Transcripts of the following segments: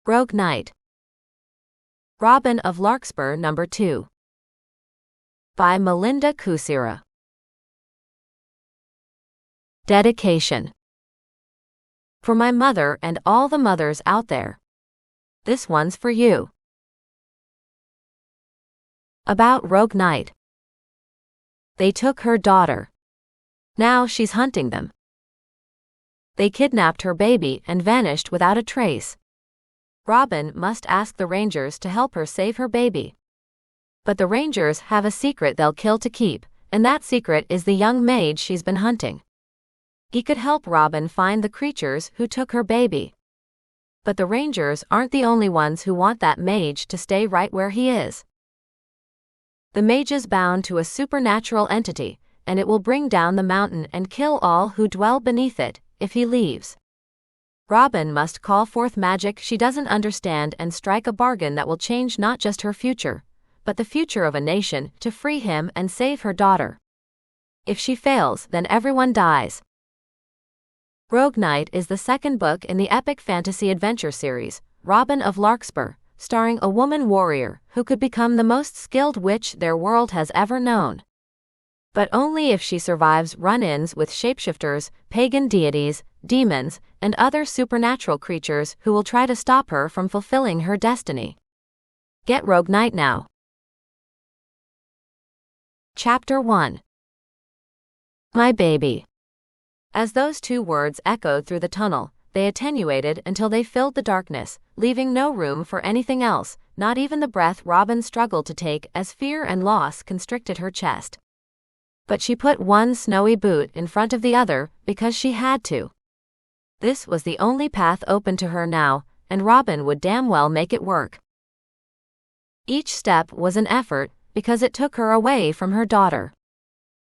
Rogue Knight. Robin of Larkspur No. 2. By Melinda Kusira. Dedication. For my mother and all the mothers out there. This one's for you. About Rogue Knight. They took her daughter. Now she's hunting them. They kidnapped her baby and vanished without a trace. Robin must ask the Rangers to help her save her baby. But the Rangers have a secret they'll kill to keep, and that secret is the young mage she's been hunting. He could help Robin find the creatures who took her baby. But the Rangers aren't the only ones who want that mage to stay right where he is. The mage is bound to a supernatural entity, and it will bring down the mountain and kill all who dwell beneath it, if he leaves. Robin must call forth magic she doesn't understand and strike a bargain that will change not just her future, but the future of a nation, to free him and save her daughter. If she fails, then everyone dies. Rogue Knight is the second book in the epic fantasy adventure series, Robin of Larkspur, starring a woman warrior who could become the most skilled witch their world has ever known. But only if she survives run-ins with shapeshifters, pagan deities, demons, and other supernatural creatures who will try to stop her from fulfilling her destiny. Get Rogue Knight now. Chapter 1. My baby. As those two words echoed through the tunnel, they attenuated until they filled the darkness, leaving no room for anything else, not even the breath Robin struggled to take as fear and loss constricted her chest. But she put one snowy boot in front of the other because she had to. This was the only path open to her now, and Robin would damn well make it work. Each step was an effort because it took her away from her daughter.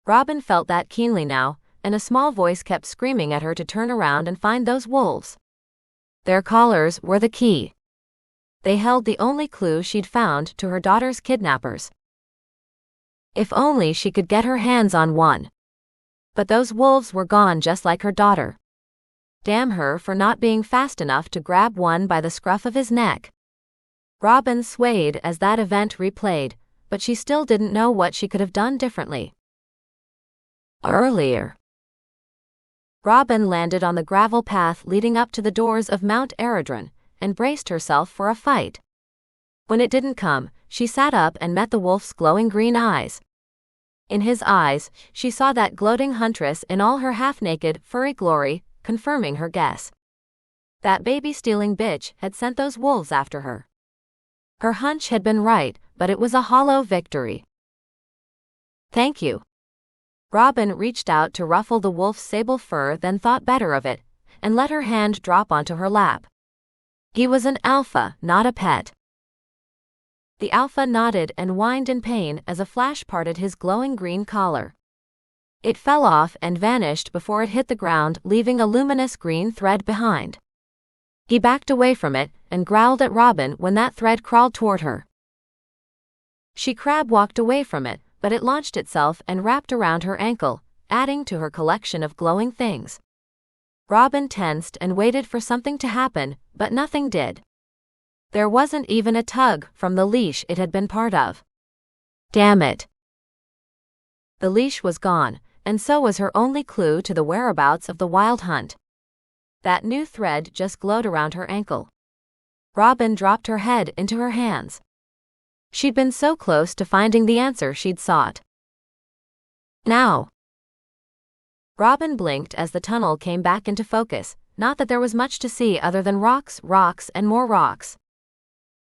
Robin felt that keenly now, and a small voice kept screaming at her to turn around and find those wolves. Their collars were the key. They held the only clue she'd found to her daughter's kidnappers. If only she could get her hands on one. But those wolves were gone just like her daughter. Damn her for not being fast enough to grab one by the scruff of his neck. Robin swayed as that event replayed, but she still didn't know what she could have done differently. Earlier. Robin landed on the gravel path leading up to the doors of Mount Eredren, and braced herself for a fight. When it didn't come, she sat up and met the wolf's glowing green eyes. In his eyes, she saw that gloating huntress in all her half-naked, furry glory, confirming her guess. That baby-stealing bitch had sent those wolves after her. Her hunch had been right, but it was a hollow victory. Thank you. Robin reached out to ruffle the wolf's sable fur, then thought better of it, and let her hand drop onto her lap. He was an alpha, not a pet. The alpha nodded and whined in pain as a flash parted his glowing green collar. It fell off and vanished before it hit the ground, leaving a luminous green thread behind. He backed away from it and growled at Robin when that thread crawled toward her. She crab-walked away from it, but it launched itself and wrapped around her ankle, adding to her collection of glowing things. Robin tensed and waited for something to happen, but nothing did. There wasn't even a tug from the leash it had been part of. Damn it. The leash was gone, and so was her only clue to the whereabouts of the wild hunt. That new thread just glowed around her ankle. Robin dropped her head into her hands. She'd been so close to finding the answer she'd sought. Now. Robin blinked as the tunnel came back into focus, not that there was much to see other than rocks, and more rocks.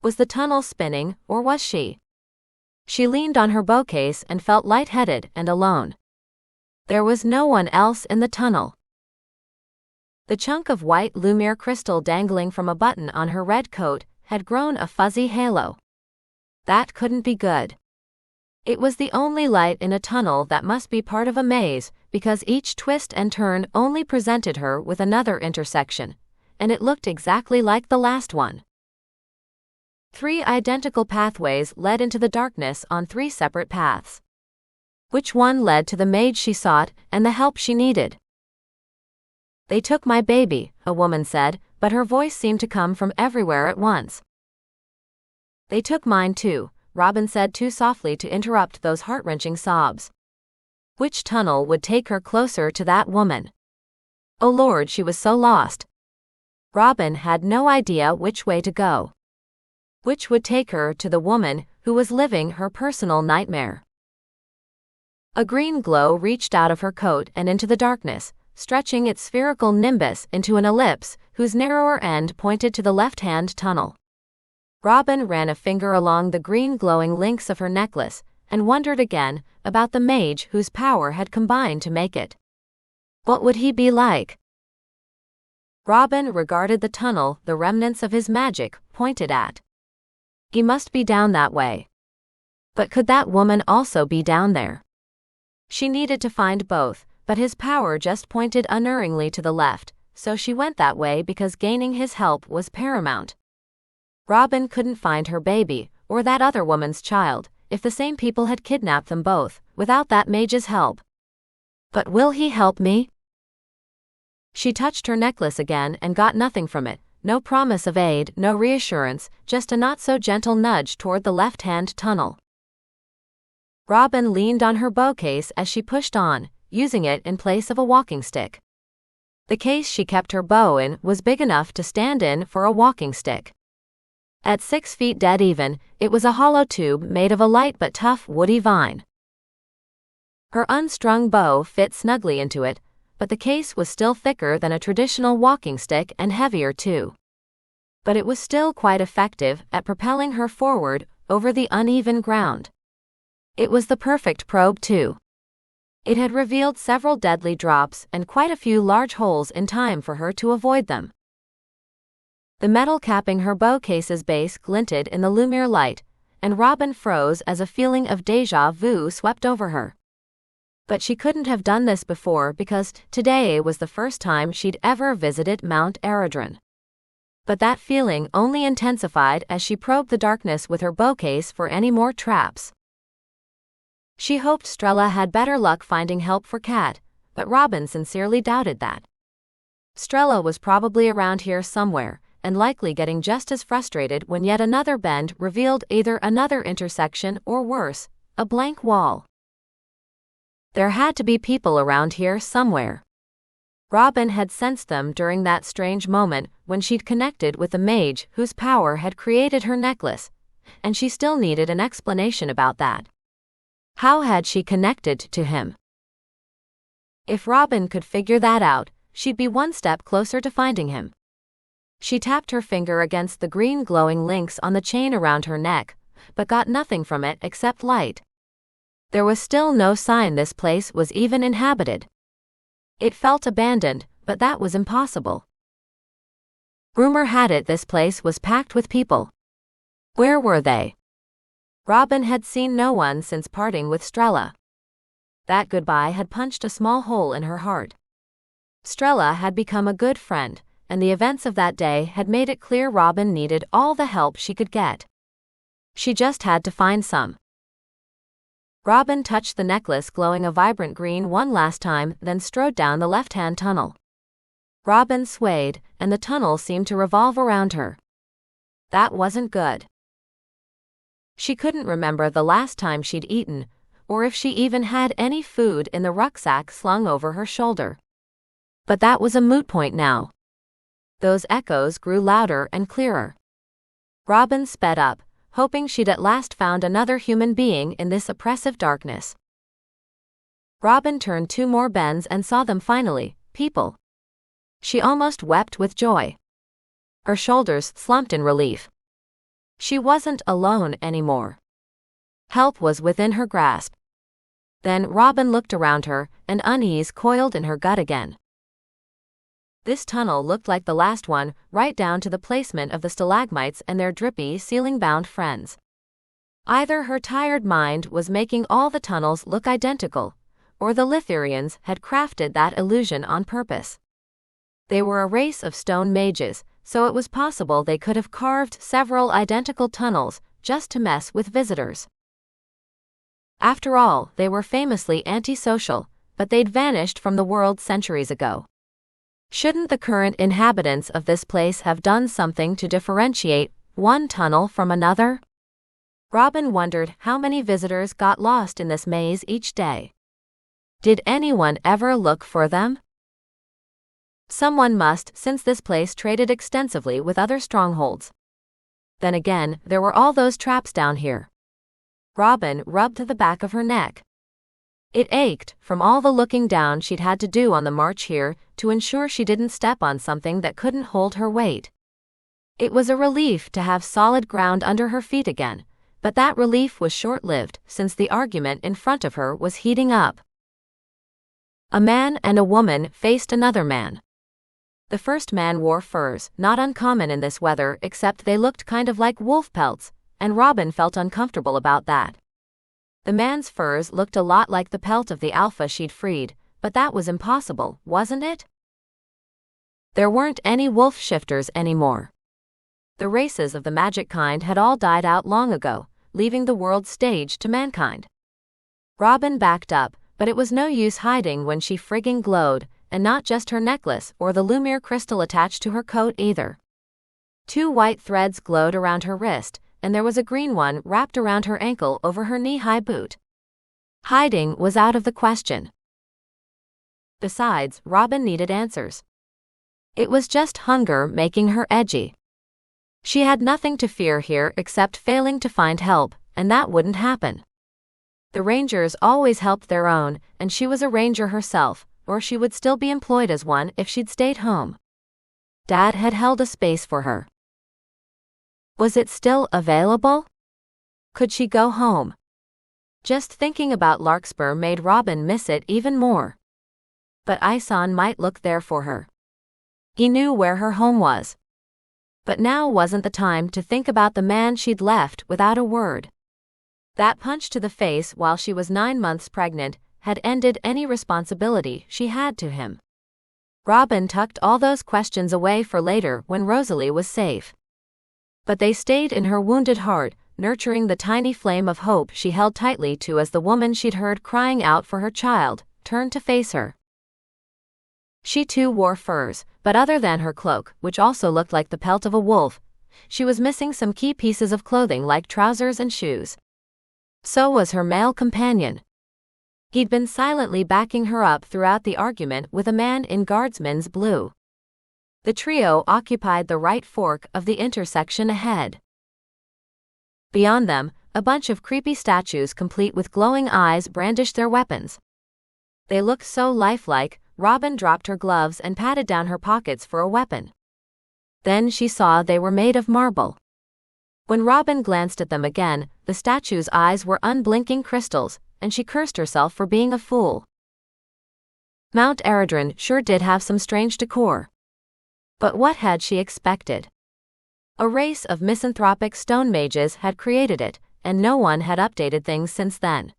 Was the tunnel spinning, or was she? She leaned on her bowcase and felt lightheaded and alone. There was no one else in the tunnel. The chunk of white Lumiere crystal dangling from a button on her red coat had grown a fuzzy halo. That couldn't be good. It was the only light in a tunnel that must be part of a maze, because each twist and turn only presented her with another intersection, and it looked exactly like the last one. 3 identical pathways led into the darkness on 3 separate paths. Which one led to the mage she sought and the help she needed? They took my baby, a woman said, but her voice seemed to come from everywhere at once. "They took mine too," Robin said too softly to interrupt those heart-wrenching sobs. Which tunnel would take her closer to that woman? Oh Lord, she was so lost. Robin had no idea which way to go. Which would take her to the woman who was living her personal nightmare? A green glow reached out of her coat and into the darkness, stretching its spherical nimbus into an ellipse whose narrower end pointed to the left-hand tunnel. Robin ran a finger along the green glowing links of her necklace and wondered again about the mage whose power had combined to make it. What would he be like? Robin regarded the tunnel the remnants of his magic pointed at. He must be down that way. But could that woman also be down there? She needed to find both, but his power just pointed unerringly to the left, so she went that way because gaining his help was paramount. Robin couldn't find her baby, or that other woman's child, if the same people had kidnapped them both, without that mage's help. But will he help me? She touched her necklace again and got nothing from it, no promise of aid, no reassurance, just a not-so-gentle nudge toward the left-hand tunnel. Robin leaned on her bow case as she pushed on, using it in place of a walking stick. The case she kept her bow in was big enough to stand in for a walking stick. At 6 feet dead even, it was a hollow tube made of a light but tough woody vine. Her unstrung bow fit snugly into it, but the case was still thicker than a traditional walking stick and heavier too. But it was still quite effective at propelling her forward over the uneven ground. It was the perfect probe too. It had revealed several deadly drops and quite a few large holes in time for her to avoid them. The metal capping her bow case's base glinted in the lumiere light, and Robin froze as a feeling of déjà vu swept over her. But she couldn't have done this before because today was the first time she'd ever visited Mount Eredren. But that feeling only intensified as she probed the darkness with her bow case for any more traps. She hoped Strella had better luck finding help for Kat, but Robin sincerely doubted that. Strella was probably around here somewhere, and likely getting just as frustrated when yet another bend revealed either another intersection or worse, a blank wall. There had to be people around here somewhere. Robin had sensed them during that strange moment when she'd connected with the mage whose power had created her necklace, and she still needed an explanation about that. How had she connected to him? If Robin could figure that out, she'd be one step closer to finding him. She tapped her finger against the green glowing links on the chain around her neck, but got nothing from it except light. There was still no sign this place was even inhabited. It felt abandoned, but that was impossible. Rumor had it this place was packed with people. Where were they? Robin had seen no one since parting with Strella. That goodbye had punched a small hole in her heart. Strella had become a good friend, and the events of that day had made it clear Robin needed all the help she could get. She just had to find some. Robin touched the necklace glowing a vibrant green one last time, then strode down the left-hand tunnel. Robin swayed, and the tunnel seemed to revolve around her. That wasn't good. She couldn't remember the last time she'd eaten, or if she even had any food in the rucksack slung over her shoulder. But that was a moot point now. Those echoes grew louder and clearer. Robin sped up, hoping she'd at last found another human being in this oppressive darkness. Robin turned 2 more bends and saw them finally, people. She almost wept with joy. Her shoulders slumped in relief. She wasn't alone anymore. Help was within her grasp. Then Robin looked around her, and unease coiled in her gut again. This tunnel looked like the last one, right down to the placement of the stalagmites and their drippy, ceiling-bound friends. Either her tired mind was making all the tunnels look identical, or the Lithurians had crafted that illusion on purpose. They were a race of stone mages, so it was possible they could have carved several identical tunnels just to mess with visitors. After all, they were famously antisocial, but they'd vanished from the world centuries ago. Shouldn't the current inhabitants of this place have done something to differentiate one tunnel from another? Robin wondered how many visitors got lost in this maze each day. Did anyone ever look for them? Someone must, since this place traded extensively with other strongholds. Then again, there were all those traps down here. Robin rubbed the back of her neck. It ached from all the looking down she'd had to do on the march here to ensure she didn't step on something that couldn't hold her weight. It was a relief to have solid ground under her feet again, but that relief was short-lived since the argument in front of her was heating up. A man and a woman faced another man. The first man wore furs, not uncommon in this weather, except they looked kind of like wolf pelts, and Robin felt uncomfortable about that. The man's furs looked a lot like the pelt of the alpha she'd freed, but that was impossible, wasn't it? There weren't any wolf shifters anymore. The races of the magic kind had all died out long ago, leaving the world stage to mankind. Robin backed up, but it was no use hiding when she frigging glowed, and not just her necklace or the Lumiere crystal attached to her coat either. 2 white threads glowed around her wrist, and there was a green one wrapped around her ankle over her knee-high boot. Hiding was out of the question. Besides, Robin needed answers. It was just hunger making her edgy. She had nothing to fear here except failing to find help, and that wouldn't happen. The Rangers always helped their own, and she was a ranger herself, or she would still be employed as one if she'd stayed home. Dad had held a space for her. Was it still available? Could she go home? Just thinking about Larkspur made Robin miss it even more. But Ison might look there for her. He knew where her home was. But now wasn't the time to think about the man she'd left without a word. That punch to the face while she was 9 months pregnant had ended any responsibility she had to him. Robin tucked all those questions away for later when Rosalie was safe. But they stayed in her wounded heart, nurturing the tiny flame of hope she held tightly to as the woman she'd heard crying out for her child turned to face her. She too wore furs, but other than her cloak, which also looked like the pelt of a wolf, she was missing some key pieces of clothing like trousers and shoes. So was her male companion. He'd been silently backing her up throughout the argument with a man in guardsman's blue. The trio occupied the right fork of the intersection ahead. Beyond them, a bunch of creepy statues complete with glowing eyes brandished their weapons. They looked so lifelike, Robin dropped her gloves and patted down her pockets for a weapon. Then she saw they were made of marble. When Robin glanced at them again, the statue's eyes were unblinking crystals, and she cursed herself for being a fool. Mount Eredren sure did have some strange decor. But what had she expected? A race of misanthropic stone mages had created it, and no one had updated things since then.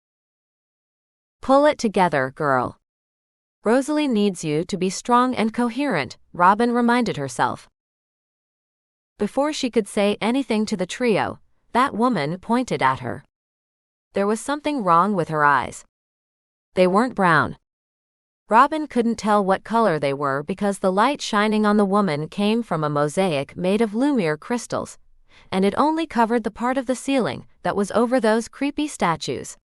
Pull it together, girl. Rosalie needs you to be strong and coherent, Robin reminded herself. Before she could say anything to the trio, that woman pointed at her. There was something wrong with her eyes. They weren't brown. Robin couldn't tell what color they were because the light shining on the woman came from a mosaic made of Lumiere crystals, and it only covered the part of the ceiling that was over those creepy statues.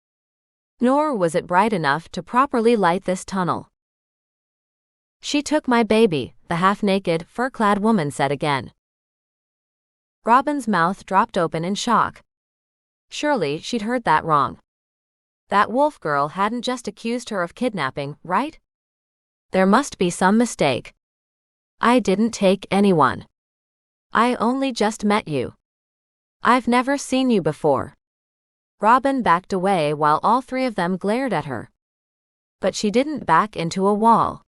Nor was it bright enough to properly light this tunnel. She took my baby, the half-naked, fur-clad woman said again. Robin's mouth dropped open in shock. Surely she'd heard that wrong. That wolf girl hadn't just accused her of kidnapping, right? There must be some mistake. I didn't take anyone. I only just met you. I've never seen you before. Robin backed away while all 3 of them glared at her. But she didn't back into a wall.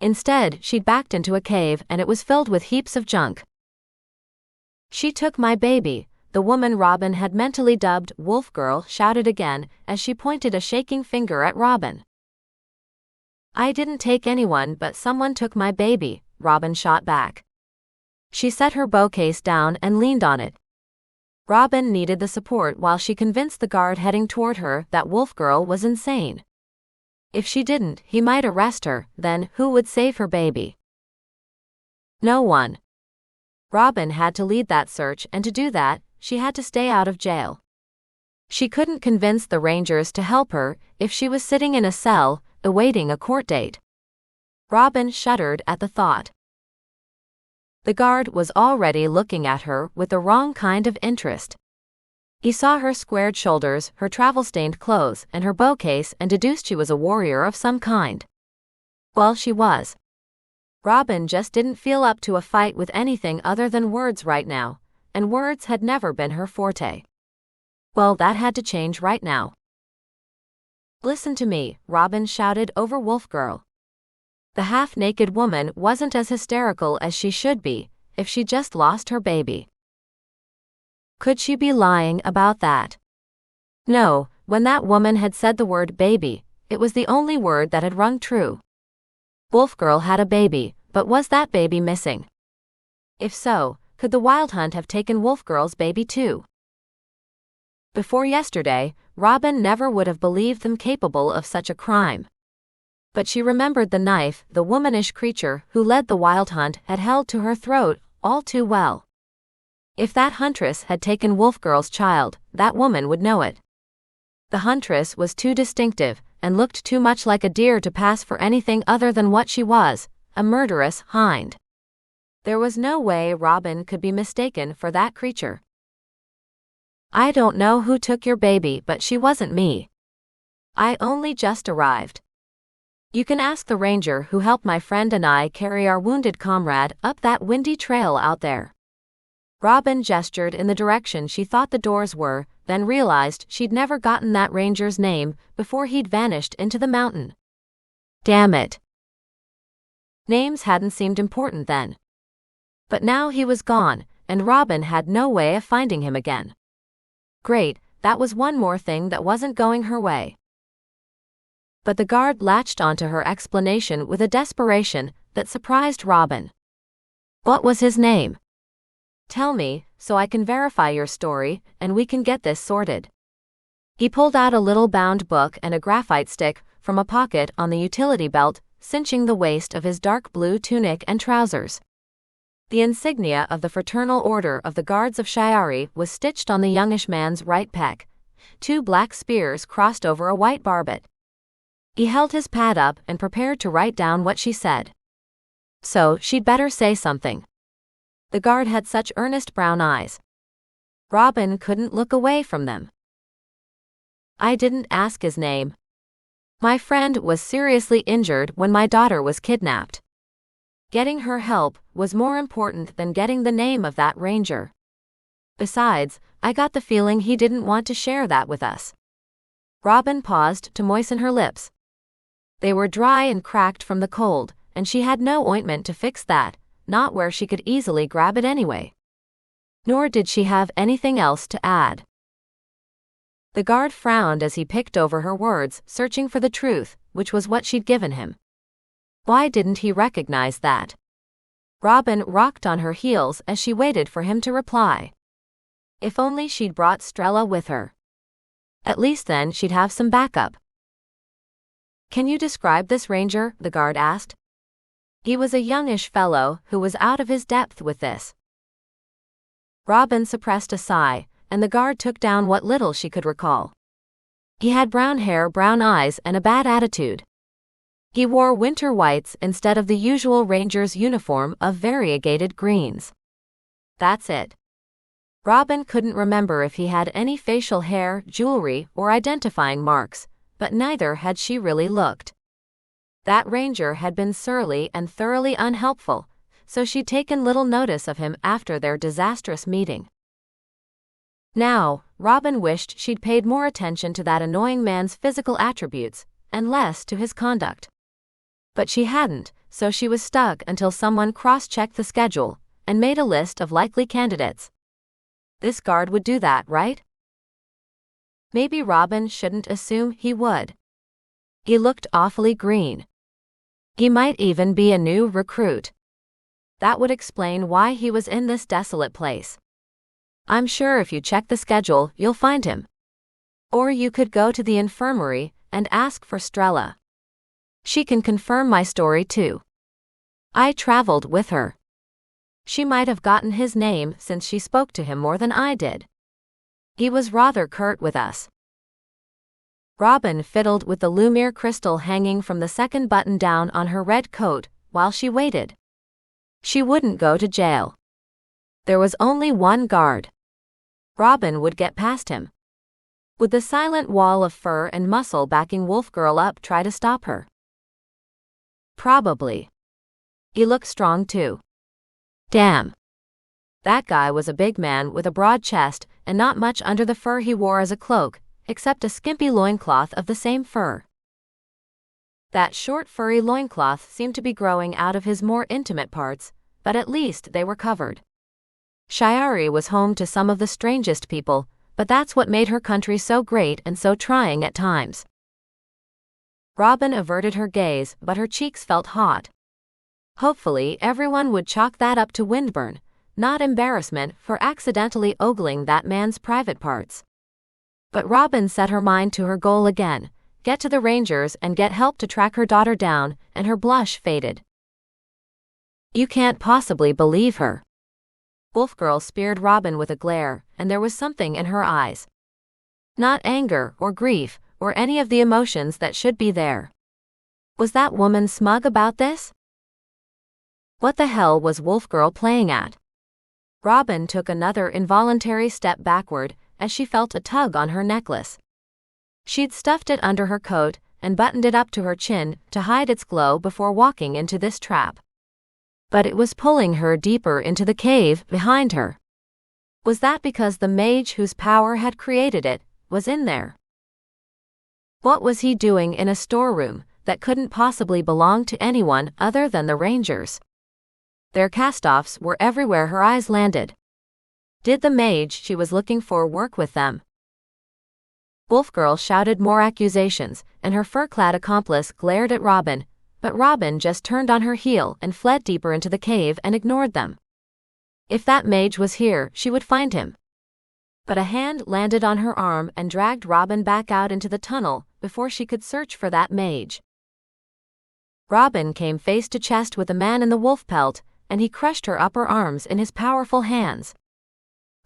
Instead, she'd backed into a cave and it was filled with heaps of junk. She took my baby, the woman Robin had mentally dubbed Wolf Girl shouted again as she pointed a shaking finger at Robin. I didn't take anyone but someone took my baby, Robin shot back. She set her bow case down and leaned on it. Robin needed the support while she convinced the guard heading toward her that Wolf Girl was insane. If she didn't, he might arrest her, then who would save her baby? No one. Robin had to lead that search, and to do that, she had to stay out of jail. She couldn't convince the Rangers to help her if she was sitting in a cell, awaiting a court date. Robin shuddered at the thought. The guard was already looking at her with the wrong kind of interest. He saw her squared shoulders, her travel-stained clothes, and her bow case, and deduced she was a warrior of some kind. Well, she was. Robin just didn't feel up to a fight with anything other than words right now, and words had never been her forte. Well, that had to change right now. Listen to me, Robin shouted over Wolf Girl. The half-naked woman wasn't as hysterical as she should be if she just lost her baby. Could she be lying about that? No, when that woman had said the word baby, it was the only word that had rung true. Wolf Girl had a baby, but was that baby missing? If so, could the Wild Hunt have taken Wolf Girl's baby too? Before yesterday, Robin never would have believed them capable of such a crime. But she remembered the knife the womanish creature who led the Wild Hunt had held to her throat all too well. If that huntress had taken Wolf Girl's child, that woman would know it. The huntress was too distinctive and looked too much like a deer to pass for anything other than what she was, a murderous hind. There was no way Robin could be mistaken for that creature. I don't know who took your baby, but she wasn't me. I only just arrived. You can ask the ranger who helped my friend and I carry our wounded comrade up that windy trail out there. Robin gestured in the direction she thought the doors were, then realized she'd never gotten that ranger's name before he'd vanished into the mountain. Damn it. Names hadn't seemed important then. But now he was gone, and Robin had no way of finding him again. Great, that was one more thing that wasn't going her way. But the guard latched onto her explanation with a desperation that surprised Robin. What was his name? Tell me, so I can verify your story, and we can get this sorted. He pulled out a little bound book and a graphite stick from a pocket on the utility belt, cinching the waist of his dark blue tunic and trousers. The insignia of the Fraternal Order of the Guards of Shiari was stitched on the youngish man's right pec. 2 black spears crossed over a white barbet. He held his pad up and prepared to write down what she said. So, she'd better say something. The guard had such earnest brown eyes. Robin couldn't look away from them. I didn't ask his name. My friend was seriously injured when my daughter was kidnapped. Getting her help was more important than getting the name of that ranger. Besides, I got the feeling he didn't want to share that with us. Robin paused to moisten her lips. They were dry and cracked from the cold, and she had no ointment to fix that, not where she could easily grab it anyway. Nor did she have anything else to add. The guard frowned as he picked over her words, searching for the truth, which was what she'd given him. Why didn't he recognize that? Robin rocked on her heels as she waited for him to reply. If only she'd brought Strella with her. At least then she'd have some backup. Can you describe this ranger? The guard asked. He was a youngish fellow who was out of his depth with this. Robin suppressed a sigh, and the guard took down what little she could recall. He had brown hair, brown eyes, and a bad attitude. He wore winter whites instead of the usual ranger's uniform of variegated greens. That's it. Robin couldn't remember if he had any facial hair, jewelry, or identifying marks, but neither had she really looked. That ranger had been surly and thoroughly unhelpful, so she'd taken little notice of him after their disastrous meeting. Now, Robin wished she'd paid more attention to that annoying man's physical attributes, and less to his conduct. But she hadn't, so she was stuck until someone cross-checked the schedule and made a list of likely candidates. This guard would do that, right? Maybe Robin shouldn't assume he would. He looked awfully green. He might even be a new recruit. That would explain why he was in this desolate place. I'm sure if you check the schedule, you'll find him. Or you could go to the infirmary and ask for Strella. She can confirm my story too. I traveled with her. She might have gotten his name since she spoke to him more than I did. He was rather curt with us. Robin fiddled with the Lumiere crystal hanging from the second button down on her red coat while she waited. She wouldn't go to jail. There was only one guard. Robin would get past him. Would the silent wall of fur and muscle backing Wolf Girl up try to stop her? Probably. He looked strong too. Damn. That guy was a big man with a broad chest and not much under the fur he wore as a cloak, except a skimpy loincloth of the same fur. That short furry loincloth seemed to be growing out of his more intimate parts, but at least they were covered. Shiari was home to some of the strangest people, but that's what made her country so great and so trying at times. Robin averted her gaze, but her cheeks felt hot. Hopefully everyone would chalk that up to windburn, not embarrassment for accidentally ogling that man's private parts. But Robin set her mind to her goal again, get to the Rangers and get help to track her daughter down, and her blush faded. You can't possibly believe her. Wolf Girl speared Robin with a glare, and there was something in her eyes. Not anger or grief or any of the emotions that should be there. Was that woman smug about this? What the hell was Wolf Girl playing at? Robin took another involuntary step backward as she felt a tug on her necklace. She'd stuffed it under her coat and buttoned it up to her chin to hide its glow before walking into this trap. But it was pulling her deeper into the cave behind her. Was that because the mage whose power had created it was in there? What was he doing in a storeroom that couldn't possibly belong to anyone other than the Rangers? Their cast-offs were everywhere her eyes landed. Did the mage she was looking for work with them? Wolf Girl shouted more accusations, and her fur-clad accomplice glared at Robin, but Robin just turned on her heel and fled deeper into the cave and ignored them. If that mage was here, she would find him. But a hand landed on her arm and dragged Robin back out into the tunnel before she could search for that mage. Robin came face to chest with the man in the wolf pelt, and he crushed her upper arms in his powerful hands.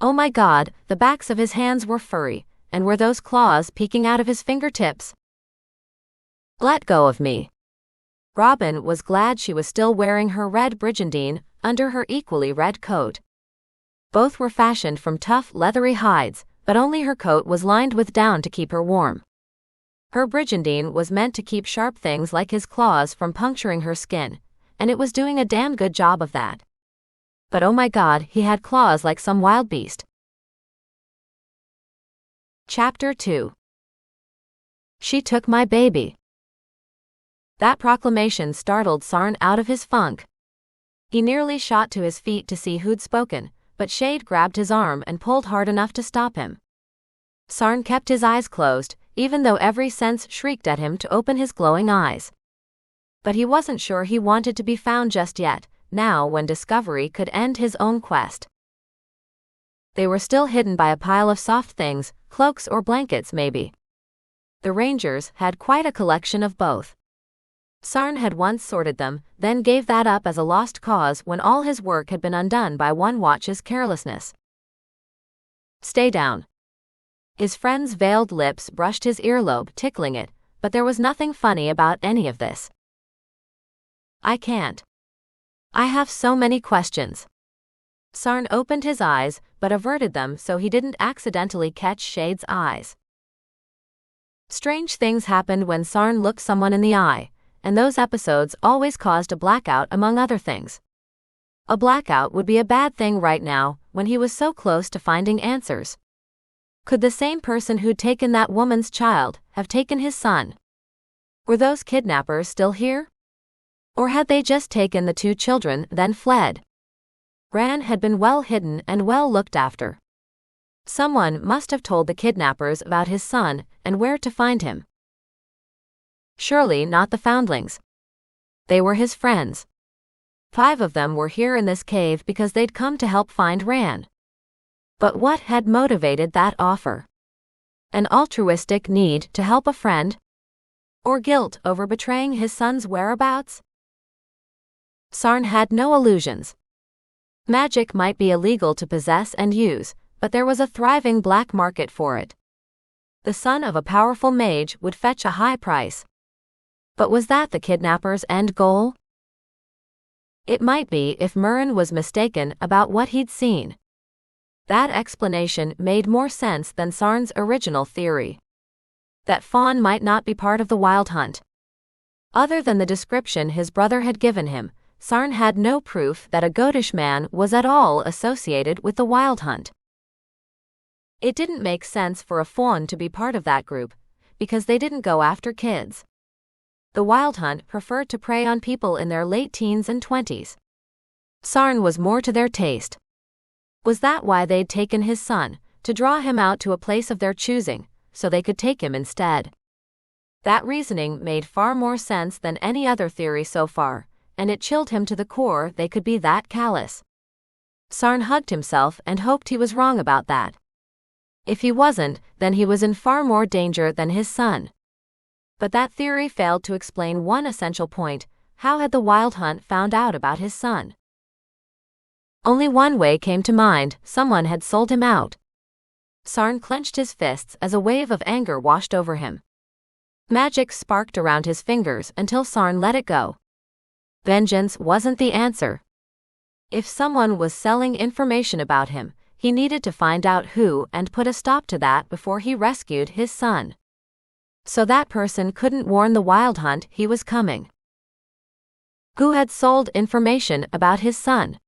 Oh my God, the backs of his hands were furry, and were those claws peeking out of his fingertips? Let go of me. Robin was glad she was still wearing her red brigandine under her equally red coat. Both were fashioned from tough, leathery hides, but only her coat was lined with down to keep her warm. Her brigandine was meant to keep sharp things like his claws from puncturing her skin, and it was doing a damn good job of that. But oh my God, he had claws like some wild beast. Chapter 2. She took my baby. That proclamation startled Sarn out of his funk. He nearly shot to his feet to see who'd spoken, but Shade grabbed his arm and pulled hard enough to stop him. Sarn kept his eyes closed, even though every sense shrieked at him to open his glowing eyes. But he wasn't sure he wanted to be found just yet, now when discovery could end his own quest. They were still hidden by a pile of soft things, cloaks or blankets maybe. The Rangers had quite a collection of both. Sarn had once sorted them, then gave that up as a lost cause when all his work had been undone by one watch's carelessness. Stay down. His friend's veiled lips brushed his earlobe, tickling it, but there was nothing funny about any of this. I can't. I have so many questions. Sarn opened his eyes, but averted them so he didn't accidentally catch Shade's eyes. Strange things happened when Sarn looked someone in the eye, and those episodes always caused a blackout among other things. A blackout would be a bad thing right now, when he was so close to finding answers. Could the same person who'd taken that woman's child have taken his son? Were those kidnappers still here? Or had they just taken the two children, then fled? Ran had been well hidden and well looked after. Someone must have told the kidnappers about his son and where to find him. Surely not the foundlings. They were his friends. 5 of them were here in this cave because they'd come to help find Ran. But what had motivated that offer? An altruistic need to help a friend? Or guilt over betraying his son's whereabouts? Sarn had no illusions. Magic might be illegal to possess and use, but there was a thriving black market for it. The son of a powerful mage would fetch a high price. But was that the kidnapper's end goal? It might be if Murren was mistaken about what he'd seen. That explanation made more sense than Sarn's original theory. That Fawn might not be part of the wild hunt. Other than the description his brother had given him, Sarn had no proof that a goatish man was at all associated with the wild hunt. It didn't make sense for a fawn to be part of that group, because they didn't go after kids. The wild hunt preferred to prey on people in their late teens and 20s. Sarn was more to their taste. Was that why they'd taken his son, to draw him out to a place of their choosing, so they could take him instead? That reasoning made far more sense than any other theory so far, and it chilled him to the core they could be that callous. Sarn hugged himself and hoped he was wrong about that. If he wasn't, then he was in far more danger than his son. But that theory failed to explain one essential point: how had the wild hunt found out about his son? Only one way came to mind: someone had sold him out. Sarn clenched his fists as a wave of anger washed over him. Magic sparked around his fingers until Sarn let it go. Vengeance wasn't the answer. If someone was selling information about him, he needed to find out who and put a stop to that before he rescued his son. So that person couldn't warn the wild hunt he was coming. Who had sold information about his son?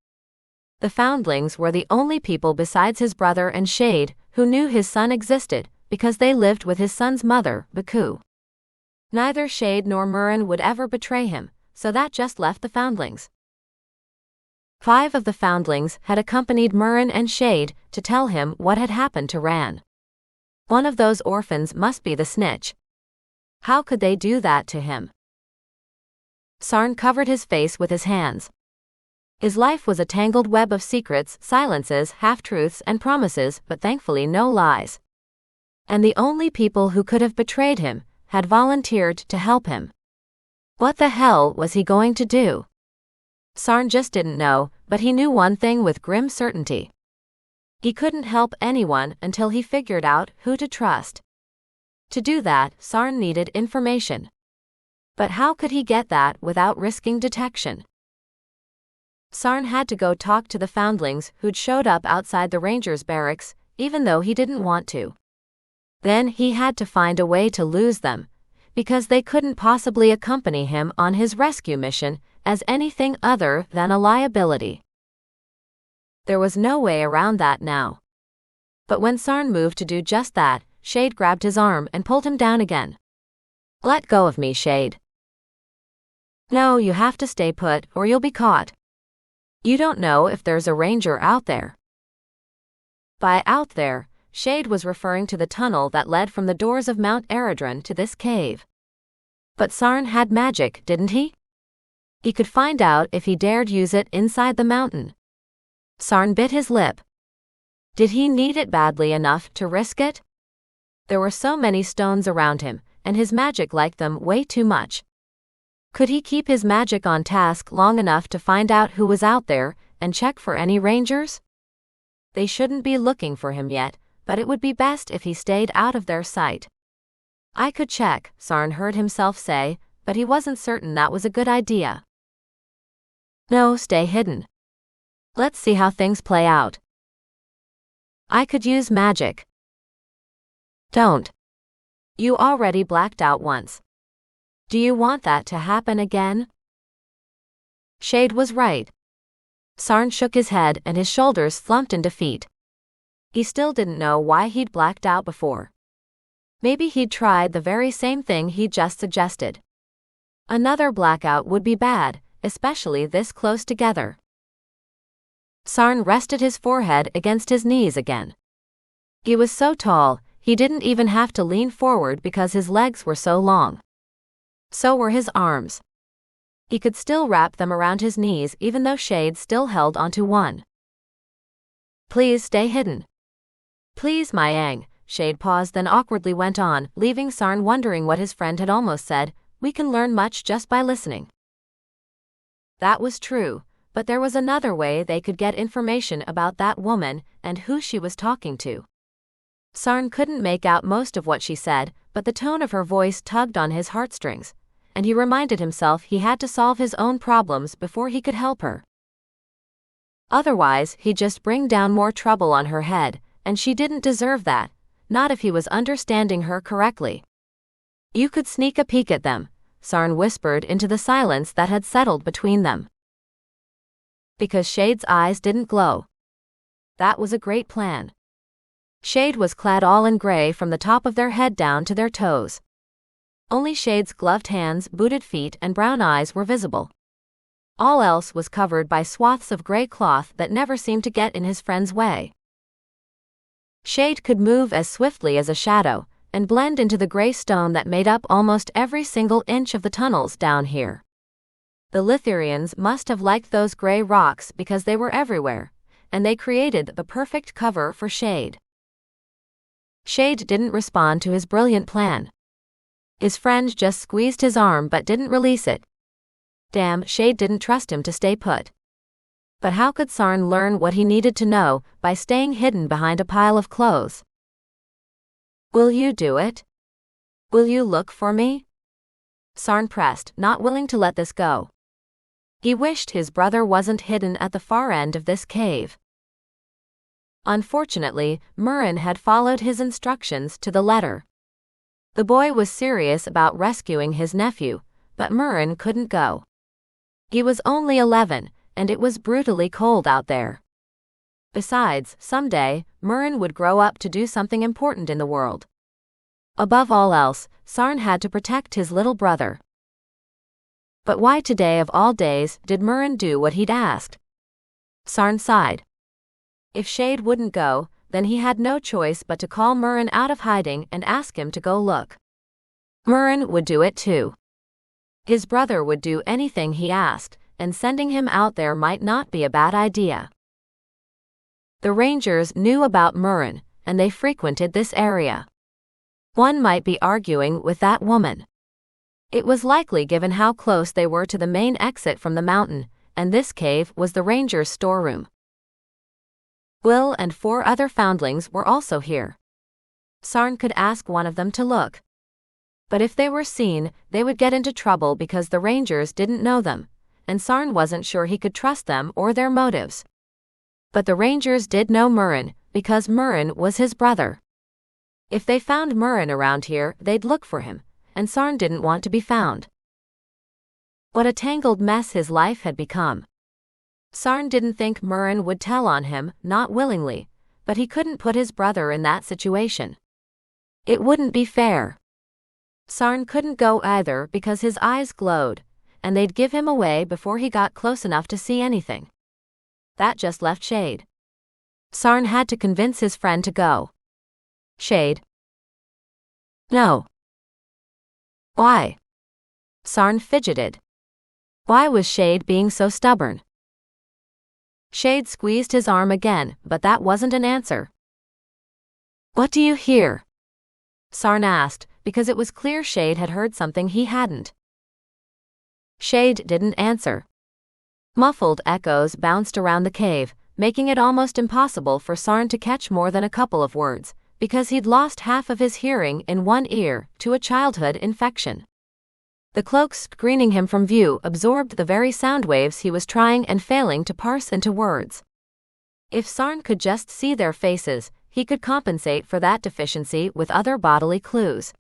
The foundlings were the only people besides his brother and Shade who knew his son existed, because they lived with his son's mother, Baku. Neither Shade nor Murren would ever betray him, so that just left the foundlings. 5 of the foundlings had accompanied Murren and Shade to tell him what had happened to Ran. One of those orphans must be the snitch. How could they do that to him? Sarn covered his face with his hands. His life was a tangled web of secrets, silences, half-truths, and promises, but thankfully no lies. And the only people who could have betrayed him had volunteered to help him. What the hell was he going to do? Sarn just didn't know, but he knew one thing with grim certainty. He couldn't help anyone until he figured out who to trust. To do that, Sarn needed information. But how could he get that without risking detection? Sarn had to go talk to the foundlings who'd showed up outside the Rangers' barracks, even though he didn't want to. Then he had to find a way to lose them, because they couldn't possibly accompany him on his rescue mission as anything other than a liability. There was no way around that now. But when Sarn moved to do just that, Shade grabbed his arm and pulled him down again. "Let go of me, Shade." "No, you have to stay put, or you'll be caught. You don't know if there's a ranger out there." By out there, Shade was referring to the tunnel that led from the doors of Mount Eredren to this cave. But Sarn had magic, didn't he? He could find out if he dared use it inside the mountain. Sarn bit his lip. Did he need it badly enough to risk it? There were so many stones around him, and his magic liked them way too much. Could he keep his magic on task long enough to find out who was out there and check for any rangers? They shouldn't be looking for him yet, but it would be best if he stayed out of their sight. "I could check," Sarn heard himself say, but he wasn't certain that was a good idea. "No, stay hidden. Let's see how things play out." "I could use magic." "Don't. You already blacked out once. Do you want that to happen again?" Shade was right. Sarn shook his head and his shoulders slumped in defeat. He still didn't know why he'd blacked out before. Maybe he'd tried the very same thing he just suggested. Another blackout would be bad, especially this close together. Sarn rested his forehead against his knees again. He was so tall, he didn't even have to lean forward because his legs were so long. So were his arms. He could still wrap them around his knees even though Shade still held onto one. "Please stay hidden." "Please, my Yang." Shade paused, then awkwardly went on, leaving Sarn wondering what his friend had almost said: "We can learn much just by listening." That was true, but there was another way they could get information about that woman and who she was talking to. Sarn couldn't make out most of what she said, but the tone of her voice tugged on his heartstrings, and he reminded himself he had to solve his own problems before he could help her. Otherwise, he'd just bring down more trouble on her head, and she didn't deserve that, not if he was understanding her correctly. "You could sneak a peek at them," Sarn whispered into the silence that had settled between them. Because Shade's eyes didn't glow. That was a great plan. Shade was clad all in gray from the top of their head down to their toes. Only Shade's gloved hands, booted feet, and brown eyes were visible. All else was covered by swaths of gray cloth that never seemed to get in his friend's way. Shade could move as swiftly as a shadow, and blend into the gray stone that made up almost every single inch of the tunnels down here. The Lithurians must have liked those gray rocks because they were everywhere, and they created the perfect cover for Shade. Shade didn't respond to his brilliant plan. His friend just squeezed his arm but didn't release it. Damn, Shade didn't trust him to stay put. But how could Sarn learn what he needed to know by staying hidden behind a pile of clothes? "Will you do it? Will you look for me?" Sarn pressed, not willing to let this go. He wished his brother wasn't hidden at the far end of this cave. Unfortunately, Murren had followed his instructions to the letter. The boy was serious about rescuing his nephew, but Murren couldn't go. He was only 11, and it was brutally cold out there. Besides, someday, Murren would grow up to do something important in the world. Above all else, Sarn had to protect his little brother. But why today of all days did Murren do what he'd asked? Sarn sighed. If Shade wouldn't go, then he had no choice but to call Murren out of hiding and ask him to go look. Murren would do it too. His brother would do anything he asked, and sending him out there might not be a bad idea. The Rangers knew about Murren, and they frequented this area. One might be arguing with that woman. It was likely given how close they were to the main exit from the mountain, and this cave was the Rangers' storeroom. Will and 4 other foundlings were also here. Sarn could ask one of them to look. But if they were seen, they would get into trouble because the Rangers didn't know them, and Sarn wasn't sure he could trust them or their motives. But the Rangers did know Murren, because Murren was his brother. If they found Murren around here, they'd look for him, and Sarn didn't want to be found. What a tangled mess his life had become. Sarn didn't think Murren would tell on him, not willingly, but he couldn't put his brother in that situation. It wouldn't be fair. Sarn couldn't go either because his eyes glowed, and they'd give him away before he got close enough to see anything. That just left Shade. Sarn had to convince his friend to go. Shade. No. Why? Sarn fidgeted. Why was Shade being so stubborn? Shade squeezed his arm again, but that wasn't an answer. "What do you hear?" Sarn asked, because it was clear Shade had heard something he hadn't. Shade didn't answer. Muffled echoes bounced around the cave, making it almost impossible for Sarn to catch more than a couple of words, because he'd lost half of his hearing in one ear to a childhood infection. The cloak screening him from view absorbed the very sound waves he was trying and failing to parse into words. If Sarn could just see their faces, he could compensate for that deficiency with other bodily clues.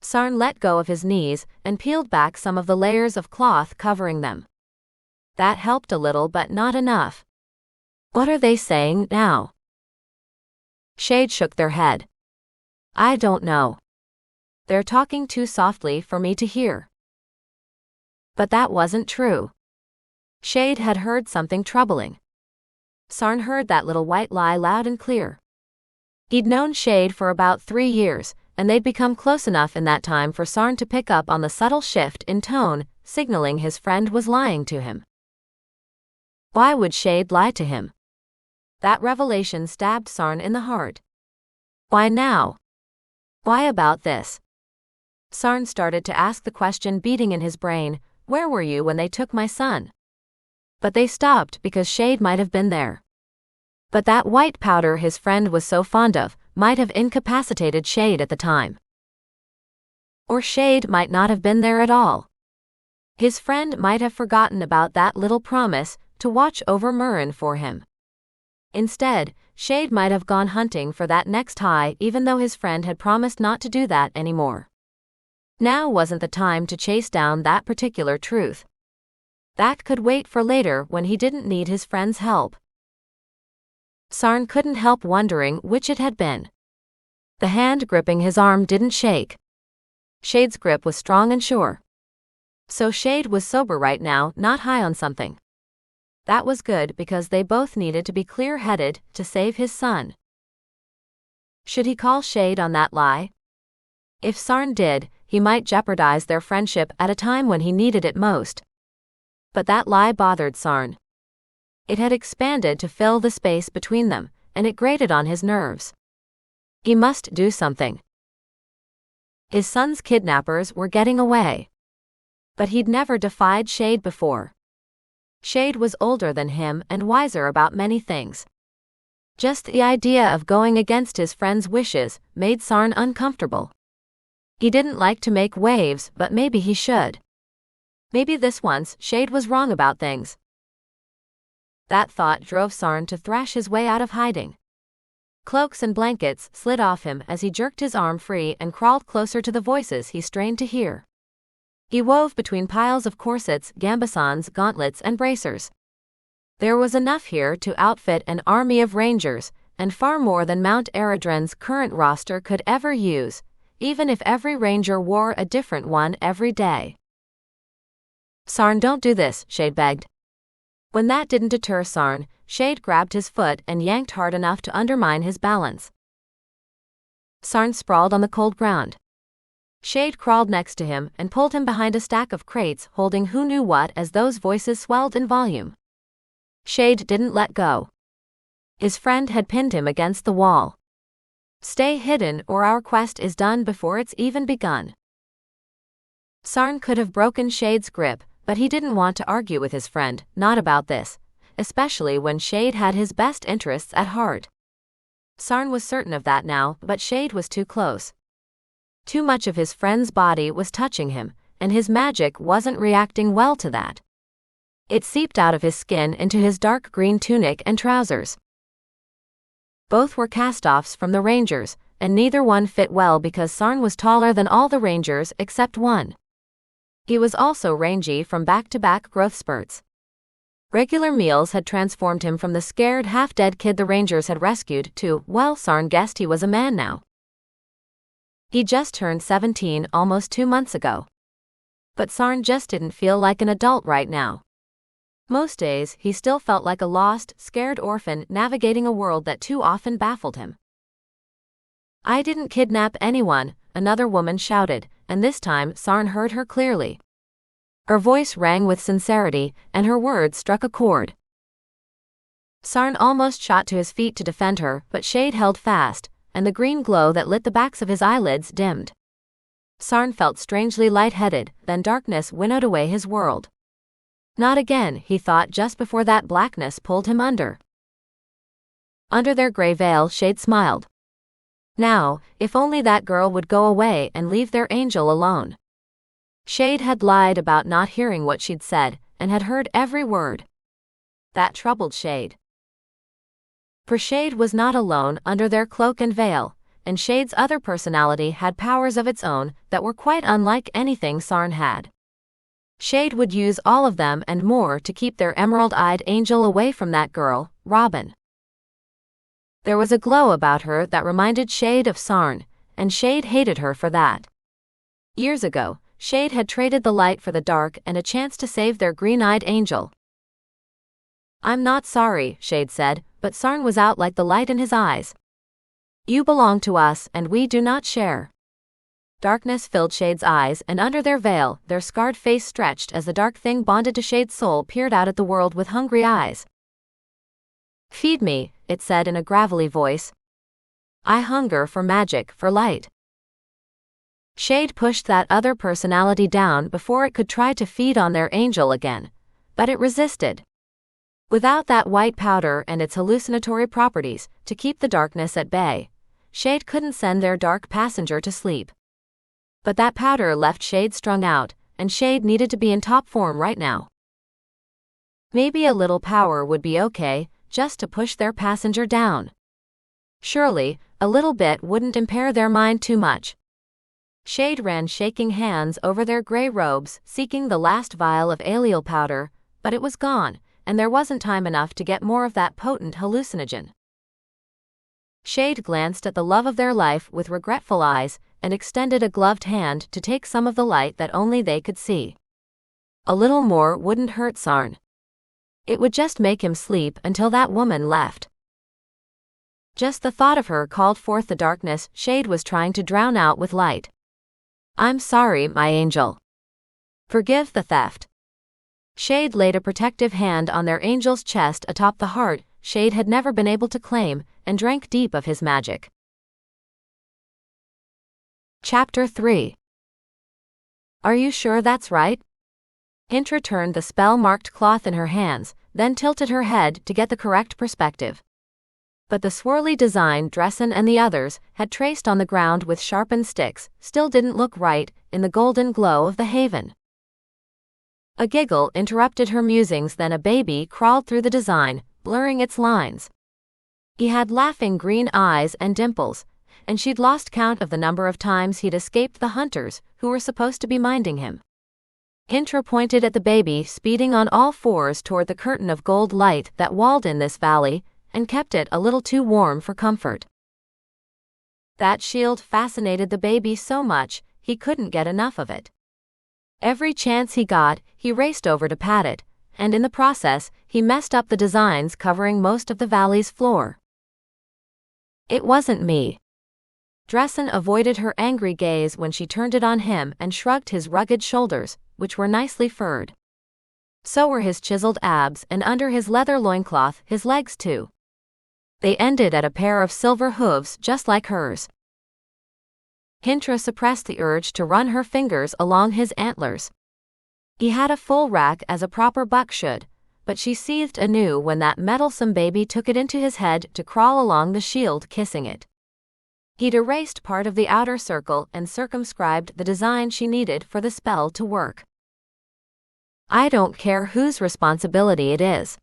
Sarn let go of his knees and peeled back some of the layers of cloth covering them. That helped a little but not enough. What are they saying now? Shade shook their head. I don't know. They're talking too softly for me to hear. But that wasn't true. Shade had heard something troubling. Sarn heard that little white lie loud and clear. He'd known Shade for about 3 years, and they'd become close enough in that time for Sarn to pick up on the subtle shift in tone, signaling his friend was lying to him. Why would Shade lie to him? That revelation stabbed Sarn in the heart. Why now? Why about this? Sarn started to ask the question beating in his brain, where were you when they took my son? But they stopped because Shade might have been there. But that white powder his friend was so fond of might have incapacitated Shade at the time. Or Shade might not have been there at all. His friend might have forgotten about that little promise to watch over Murren for him. Instead, Shade might have gone hunting for that next high even though his friend had promised not to do that anymore. Now wasn't the time to chase down that particular truth. That could wait for later when he didn't need his friend's help. Sarn couldn't help wondering which it had been. The hand gripping his arm didn't shake. Shade's grip was strong and sure. So Shade was sober right now, not high on something. That was good because they both needed to be clear-headed to save his son. Should he call Shade on that lie? If Sarn did, he might jeopardize their friendship at a time when he needed it most. But that lie bothered Sarn. It had expanded to fill the space between them, and it grated on his nerves. He must do something. His son's kidnappers were getting away. But he'd never defied Shade before. Shade was older than him and wiser about many things. Just the idea of going against his friend's wishes made Sarn uncomfortable. He didn't like to make waves, but maybe he should. Maybe this once Shade was wrong about things. That thought drove Sarn to thrash his way out of hiding. Cloaks and blankets slid off him as he jerked his arm free and crawled closer to the voices he strained to hear. He wove between piles of corsets, gambesons, gauntlets, and bracers. There was enough here to outfit an army of rangers, and far more than Mount Eredren's current roster could ever use, even if every ranger wore a different one every day. Sarn, don't do this, Shade begged. When that didn't deter Sarn, Shade grabbed his foot and yanked hard enough to undermine his balance. Sarn sprawled on the cold ground. Shade crawled next to him and pulled him behind a stack of crates holding who knew what as those voices swelled in volume. Shade didn't let go. His friend had pinned him against the wall. Stay hidden or our quest is done before it's even begun. Sarn could have broken Shade's grip, but he didn't want to argue with his friend, not about this, especially when Shade had his best interests at heart. Sarn was certain of that now, but Shade was too close. Too much of his friend's body was touching him, and his magic wasn't reacting well to that. It seeped out of his skin into his dark green tunic and trousers. Both were cast-offs from the Rangers, and neither one fit well because Sarn was taller than all the Rangers except one. He was also rangy from back-to-back growth spurts. Regular meals had transformed him from the scared, half-dead kid the Rangers had rescued to, well, Sarn guessed he was a man now. He just turned 17 almost 2 months ago. But Sarn just didn't feel like an adult right now. Most days, he still felt like a lost, scared orphan navigating a world that too often baffled him. I didn't kidnap anyone, another woman shouted, and this time Sarn heard her clearly. Her voice rang with sincerity, and her words struck a chord. Sarn almost shot to his feet to defend her, but Shade held fast, and the green glow that lit the backs of his eyelids dimmed. Sarn felt strangely lightheaded, then darkness winnowed away his world. Not again, he thought just before that blackness pulled him under. Under their gray veil, Shade smiled. Now, if only that girl would go away and leave their angel alone. Shade had lied about not hearing what she'd said, and had heard every word. That troubled Shade. For Shade was not alone under their cloak and veil, and Shade's other personality had powers of its own that were quite unlike anything Sarn had. Shade would use all of them and more to keep their emerald-eyed angel away from that girl, Robin. There was a glow about her that reminded Shade of Sarn, and Shade hated her for that. Years ago, Shade had traded the light for the dark and a chance to save their green-eyed angel. I'm not sorry, Shade said, but Sarn was out like the light in his eyes. You belong to us and we do not share. Darkness filled Shade's eyes, and under their veil, their scarred face stretched as the dark thing bonded to Shade's soul peered out at the world with hungry eyes. Feed me, it said in a gravelly voice. I hunger for magic, for light. Shade pushed that other personality down before it could try to feed on their angel again, but it resisted. Without that white powder and its hallucinatory properties to keep the darkness at bay, Shade couldn't send their dark passenger to sleep. But that powder left Shade strung out, and Shade needed to be in top form right now. Maybe a little power would be okay, just to push their passenger down. Surely, a little bit wouldn't impair their mind too much. Shade ran shaking hands over their gray robes, seeking the last vial of alial powder, but it was gone, and there wasn't time enough to get more of that potent hallucinogen. Shade glanced at the love of their life with regretful eyes, and extended a gloved hand to take some of the light that only they could see. A little more wouldn't hurt Sarn. It would just make him sleep until that woman left. Just the thought of her called forth the darkness Shade was trying to drown out with light. "I'm sorry, my angel. Forgive the theft." Shade laid a protective hand on their angel's chest atop the heart Shade had never been able to claim, and drank deep of his magic. Chapter 3. Are you sure that's right? Hintra turned the spell-marked cloth in her hands, then tilted her head to get the correct perspective. But the swirly design Dressen and the others had traced on the ground with sharpened sticks still didn't look right in the golden glow of the haven. A giggle interrupted her musings, then a baby crawled through the design, blurring its lines. He had laughing green eyes and dimples, and she'd lost count of the number of times he'd escaped the hunters who were supposed to be minding him. Hintra pointed at the baby speeding on all fours toward the curtain of gold light that walled in this valley, and kept it a little too warm for comfort. That shield fascinated the baby so much, he couldn't get enough of it. Every chance he got, he raced over to pat it, and in the process, he messed up the designs covering most of the valley's floor. "It wasn't me." Dressen avoided her angry gaze when she turned it on him and shrugged his rugged shoulders, which were nicely furred. So were his chiseled abs, and under his leather loincloth, his legs too. They ended at a pair of silver hooves just like hers. Hintra suppressed the urge to run her fingers along his antlers. He had a full rack as a proper buck should, but she seethed anew when that meddlesome baby took it into his head to crawl along the shield kissing it. He'd erased part of the outer circle and circumscribed the design she needed for the spell to work. "I don't care whose responsibility it is.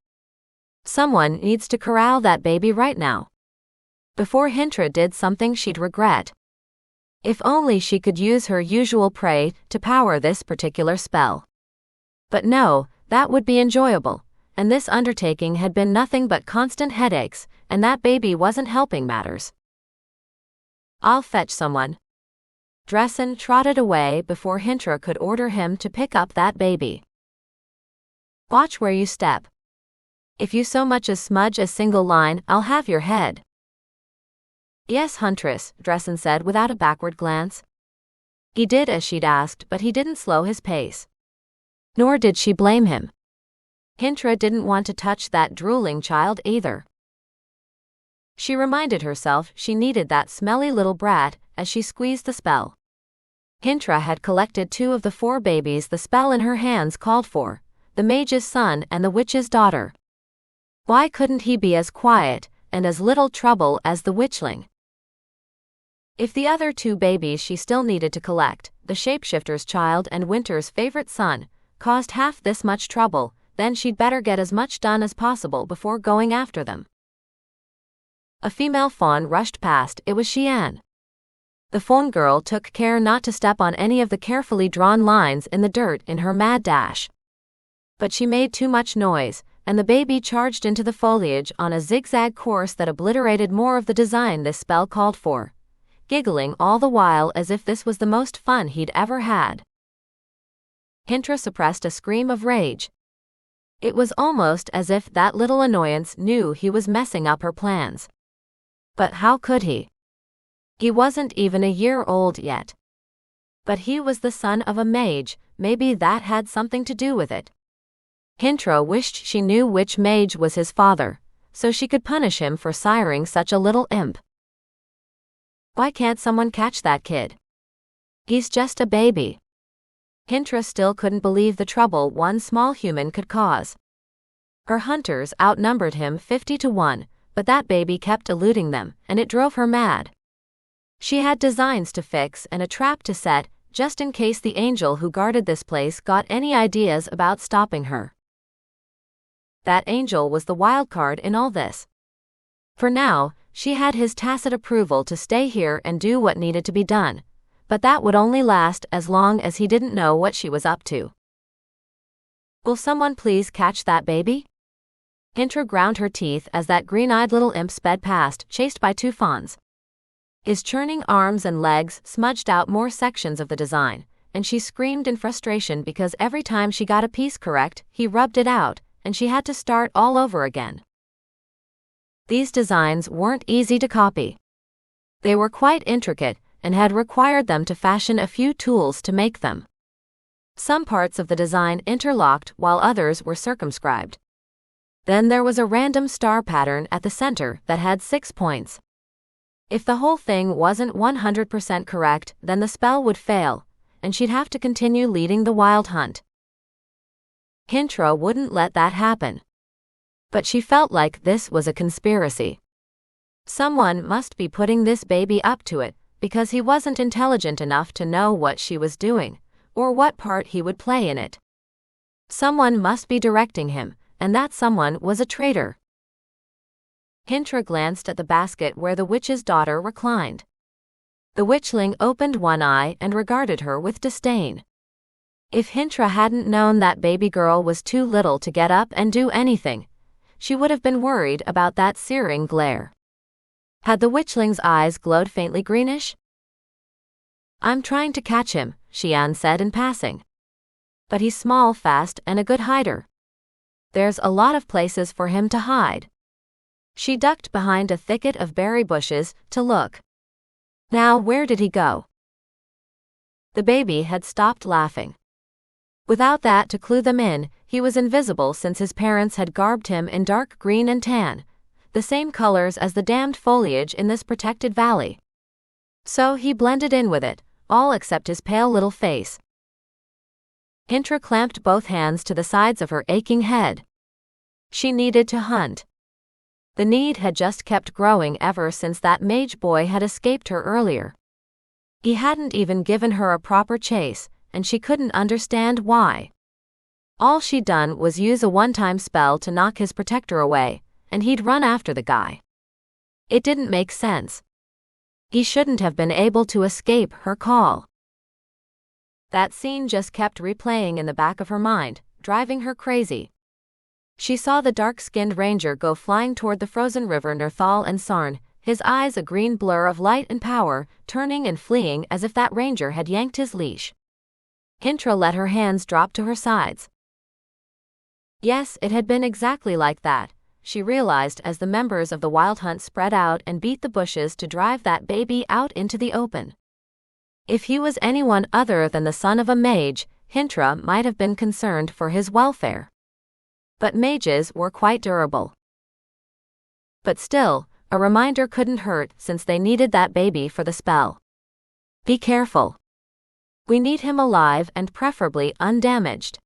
Someone needs to corral that baby right now. Before Hintra did something she'd regret. If only she could use her usual prey to power this particular spell. But no, that would be enjoyable, and this undertaking had been nothing but constant headaches, and that baby wasn't helping matters. "I'll fetch someone." Dressen trotted away before Hintra could order him to pick up that baby. "Watch where you step. If you so much as smudge a single line, I'll have your head." "Yes, Huntress," Dressen said without a backward glance. He did as she'd asked, but he didn't slow his pace. Nor did she blame him. Hintra didn't want to touch that drooling child either. She reminded herself she needed that smelly little brat as she squeezed the spell. Hintra had collected 2 of the 4 babies the spell in her hands called for, the mage's son and the witch's daughter. Why couldn't he be as quiet and as little trouble as the witchling? If the other 2 babies she still needed to collect, the shapeshifter's child and Winter's favorite son, caused half this much trouble, then she'd better get as much done as possible before going after them. A female fawn rushed past. It was Xian. The fawn girl took care not to step on any of the carefully drawn lines in the dirt in her mad dash. But she made too much noise, and the baby charged into the foliage on a zigzag course that obliterated more of the design this spell called for, giggling all the while as if this was the most fun he'd ever had. Hintra suppressed a scream of rage. It was almost as if that little annoyance knew he was messing up her plans. But how could he? He wasn't even a year old yet. But he was the son of a mage, maybe that had something to do with it. Hintra wished she knew which mage was his father, so she could punish him for siring such a little imp. Why can't someone catch that kid? He's just a baby. Hintra still couldn't believe the trouble one small human could cause. Her hunters outnumbered him 50 to 1, but that baby kept eluding them, and it drove her mad. She had designs to fix and a trap to set, just in case the angel who guarded this place got any ideas about stopping her. That angel was the wild card in all this. For now, she had his tacit approval to stay here and do what needed to be done, but that would only last as long as he didn't know what she was up to. "Will someone please catch that baby?" Hintra ground her teeth as that green-eyed little imp sped past, chased by 2 fawns. His churning arms and legs smudged out more sections of the design, and she screamed in frustration because every time she got a piece correct, he rubbed it out, and she had to start all over again. These designs weren't easy to copy. They were quite intricate and had required them to fashion a few tools to make them. Some parts of the design interlocked while others were circumscribed. Then there was a random star pattern at the center that had 6 points. If the whole thing wasn't 100% correct, then the spell would fail, and she'd have to continue leading the wild hunt. Hintra wouldn't let that happen. But she felt like this was a conspiracy. Someone must be putting this baby up to it, because he wasn't intelligent enough to know what she was doing, or what part he would play in it. Someone must be directing him, and that someone was a traitor. Hintra glanced at the basket where the witch's daughter reclined. The witchling opened one eye and regarded her with disdain. If Hintra hadn't known that baby girl was too little to get up and do anything, she would have been worried about that searing glare. Had the witchling's eyes glowed faintly greenish? "I'm trying to catch him," Xian said in passing. "But he's small, fast, and a good hider. There's a lot of places for him to hide." She ducked behind a thicket of berry bushes to look. Now, where did he go? The baby had stopped laughing. Without that to clue them in, he was invisible since his parents had garbed him in dark green and tan, the same colors as the damned foliage in this protected valley. So he blended in with it, all except his pale little face. Hintra clamped both hands to the sides of her aching head. She needed to hunt. The need had just kept growing ever since that mage boy had escaped her earlier. He hadn't even given her a proper chase, and she couldn't understand why. All she'd done was use a one-time spell to knock his protector away, and he'd run after the guy. It didn't make sense. He shouldn't have been able to escape her call. That scene just kept replaying in the back of her mind, driving her crazy. She saw the dark-skinned ranger go flying toward the frozen river near Thal and Sarn, his eyes a green blur of light and power, turning and fleeing as if that ranger had yanked his leash. Hintra let her hands drop to her sides. Yes, it had been exactly like that, she realized as the members of the wild hunt spread out and beat the bushes to drive that baby out into the open. If he was anyone other than the son of a mage, Hintra might have been concerned for his welfare. But mages were quite durable. But still, a reminder couldn't hurt since they needed that baby for the spell. Be careful. We need him alive and preferably undamaged.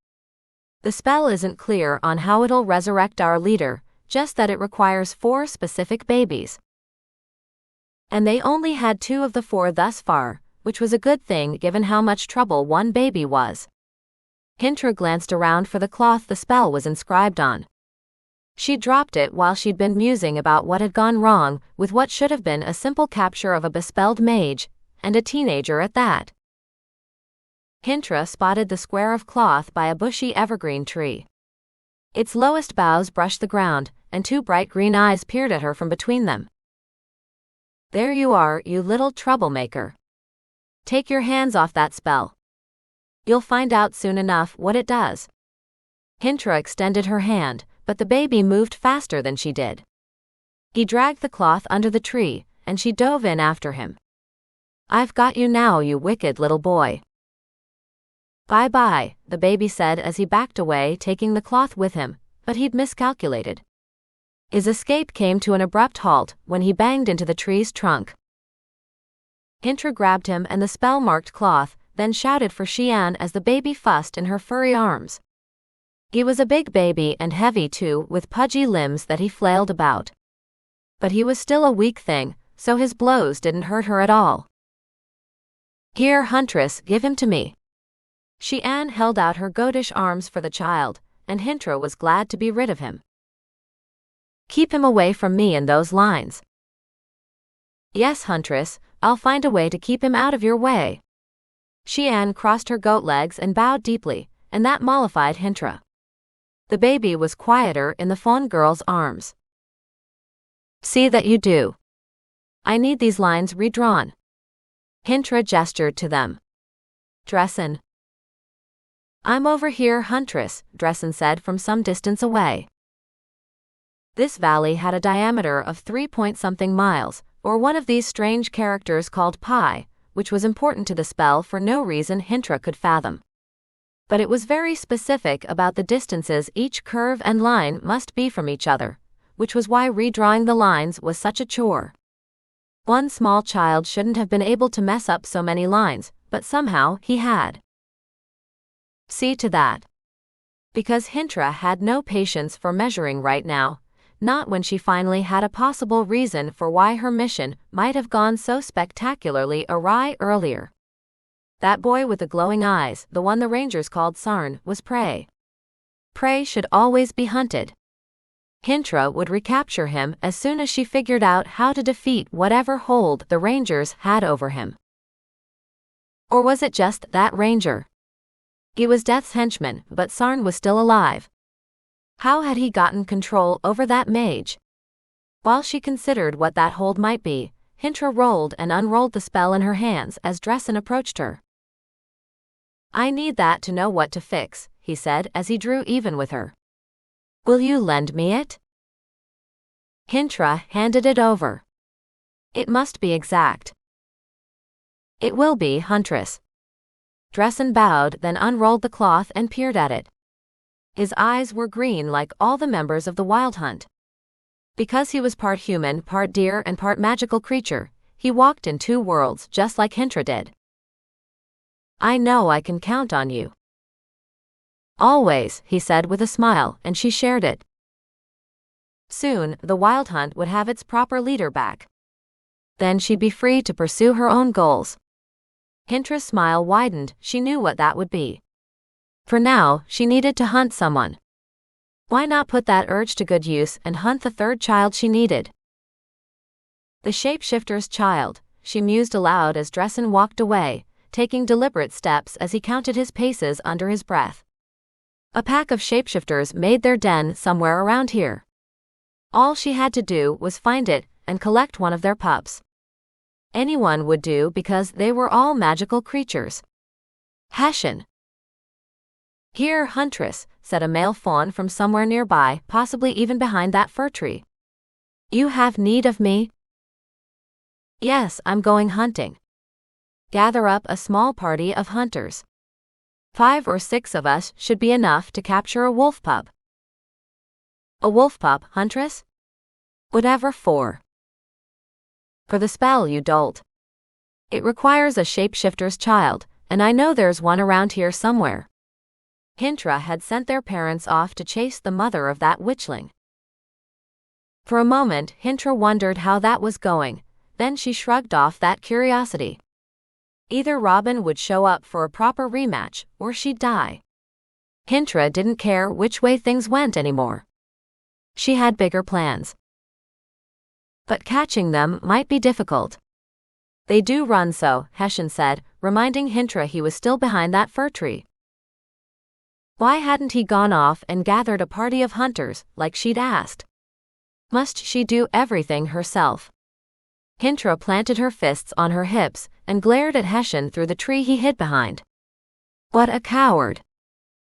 The spell isn't clear on how it'll resurrect our leader, just that it requires 4 specific babies. And they only had 2 of the 4 thus far, which was a good thing given how much trouble one baby was. Hintra glanced around for the cloth the spell was inscribed on. She dropped it while she'd been musing about what had gone wrong with what should have been a simple capture of a bespelled mage, and a teenager at that. Hintra spotted the square of cloth by a bushy evergreen tree. Its lowest boughs brushed the ground, and 2 bright green eyes peered at her from between them. "There you are, you little troublemaker. Take your hands off that spell. You'll find out soon enough what it does." Hintra extended her hand, but the baby moved faster than she did. He dragged the cloth under the tree, and she dove in after him. "I've got you now, you wicked little boy." "Bye-bye," the baby said as he backed away, taking the cloth with him, but he'd miscalculated. His escape came to an abrupt halt when he banged into the tree's trunk. Hintra grabbed him and the spell-marked cloth, then shouted for Xian as the baby fussed in her furry arms. He was a big baby and heavy too, with pudgy limbs that he flailed about. But he was still a weak thing, so his blows didn't hurt her at all. "Here, Huntress, give him to me." Anne held out her goatish arms for the child, and Hintra was glad to be rid of him. "Keep him away from me in those lines." "Yes, Huntress, I'll find a way to keep him out of your way." Anne crossed her goat legs and bowed deeply, and that mollified Hintra. The baby was quieter in the fawn girl's arms. "See that you do. I need these lines redrawn." Hintra gestured to them. "Dressen." "I'm over here, Huntress," Dressen said from some distance away. This valley had a diameter of 3-point-something miles, or one of these strange characters called pi, which was important to the spell for no reason Hintra could fathom. But it was very specific about the distances each curve and line must be from each other, which was why redrawing the lines was such a chore. One small child shouldn't have been able to mess up so many lines, but somehow he had. See to that. Because Hintra had no patience for measuring right now, not when she finally had a possible reason for why her mission might have gone so spectacularly awry earlier. That boy with the glowing eyes, the one the Rangers called Sarn, was prey. Prey should always be hunted. Hintra would recapture him as soon as she figured out how to defeat whatever hold the Rangers had over him. Or was it just that Ranger? He was Death's henchman, but Sarn was still alive. How had he gotten control over that mage? While she considered what that hold might be, Hintra rolled and unrolled the spell in her hands as Dressen approached her. "I need that to know what to fix," he said as he drew even with her. "Will you lend me it?" Hintra handed it over. "It must be exact." "It will be, Huntress." Dressen bowed, then unrolled the cloth and peered at it. His eyes were green like all the members of the Wild Hunt. Because he was part human, part deer, and part magical creature, he walked in two worlds just like Hintra did. "I know I can count on you." "Always," he said with a smile, and she shared it. Soon, the Wild Hunt would have its proper leader back. Then she'd be free to pursue her own goals. Hintra's smile widened, she knew what that would be. For now, she needed to hunt someone. Why not put that urge to good use and hunt the third child she needed? The shapeshifter's child, she mused aloud as Dressen walked away, taking deliberate steps as he counted his paces under his breath. A pack of shapeshifters made their den somewhere around here. All she had to do was find it and collect one of their pups. Anyone would do because they were all magical creatures. Hessian. "Here, Huntress," said a male fawn from somewhere nearby, possibly even behind that fir tree. "You have need of me?" "Yes, I'm going hunting." "Gather up a small party of hunters. 5 or 6 of us should be enough to capture a wolf pup." "A wolf pup, Huntress?" "Whatever for." "For the spell, you dolt. It requires a shapeshifter's child, and I know there's one around here somewhere." Hintra had sent their parents off to chase the mother of that witchling. For a moment, Hintra wondered how that was going, then she shrugged off that curiosity. Either Robin would show up for a proper rematch, or she'd die. Hintra didn't care which way things went anymore. She had bigger plans. But catching them might be difficult. "They do run so," Hessian said, reminding Hintra he was still behind that fir tree. Why hadn't he gone off and gathered a party of hunters, like she'd asked? Must she do everything herself? Hintra planted her fists on her hips and glared at Hessian through the tree he hid behind. What a coward.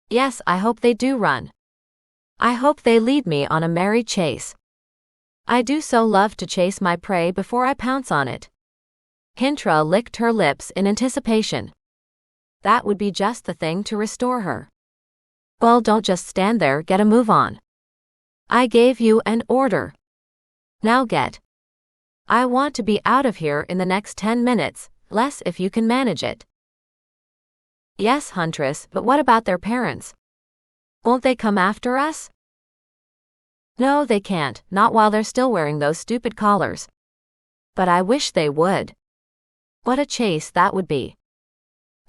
"Yes, I hope they do run. I hope they lead me on a merry chase. I do so love to chase my prey before I pounce on it." Hintra licked her lips in anticipation. That would be just the thing to restore her. "Well, don't just stand there, get a move on. I gave you an order. Now get. I want to be out of here in the next 10 minutes, less if you can manage it." "Yes, Huntress, but what about their parents?" Won't they come after us? No, they can't, not while they're still wearing those stupid collars. But I wish they would. What a chase that would be.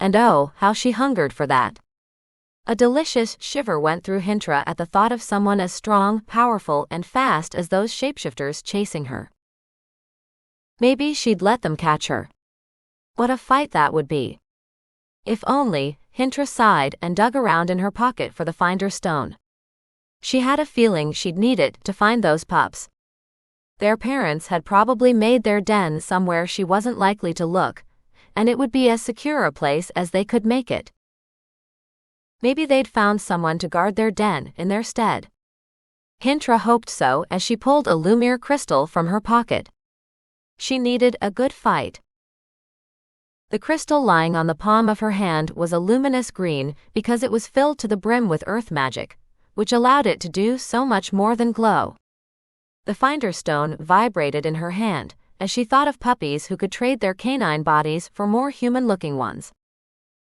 And oh, how she hungered for that. A delicious shiver went through Hintra at the thought of someone as strong, powerful, and fast as those shapeshifters chasing her. Maybe she'd let them catch her. What a fight that would be. If only. Hintra sighed and dug around in her pocket for the finder stone. She had a feeling she'd need it to find those pups. Their parents had probably made their den somewhere she wasn't likely to look, and it would be as secure a place as they could make it. Maybe they'd found someone to guard their den in their stead. Hintra hoped so as she pulled a Lumir crystal from her pocket. She needed a good fight. The crystal lying on the palm of her hand was a luminous green because it was filled to the brim with earth magic, which allowed it to do so much more than glow. The finder stone vibrated in her hand as she thought of puppies who could trade their canine bodies for more human-looking ones.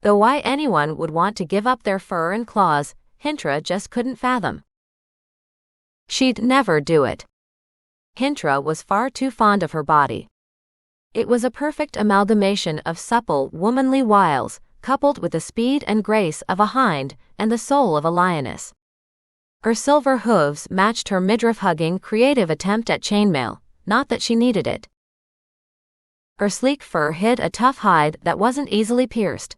Though why anyone would want to give up their fur and claws, Hintra just couldn't fathom. She'd never do it. Hintra was far too fond of her body. It was a perfect amalgamation of supple, womanly wiles, coupled with the speed and grace of a hind and the soul of a lioness. Her silver hooves matched her midriff-hugging, creative attempt at chainmail, not that she needed it. Her sleek fur hid a tough hide that wasn't easily pierced.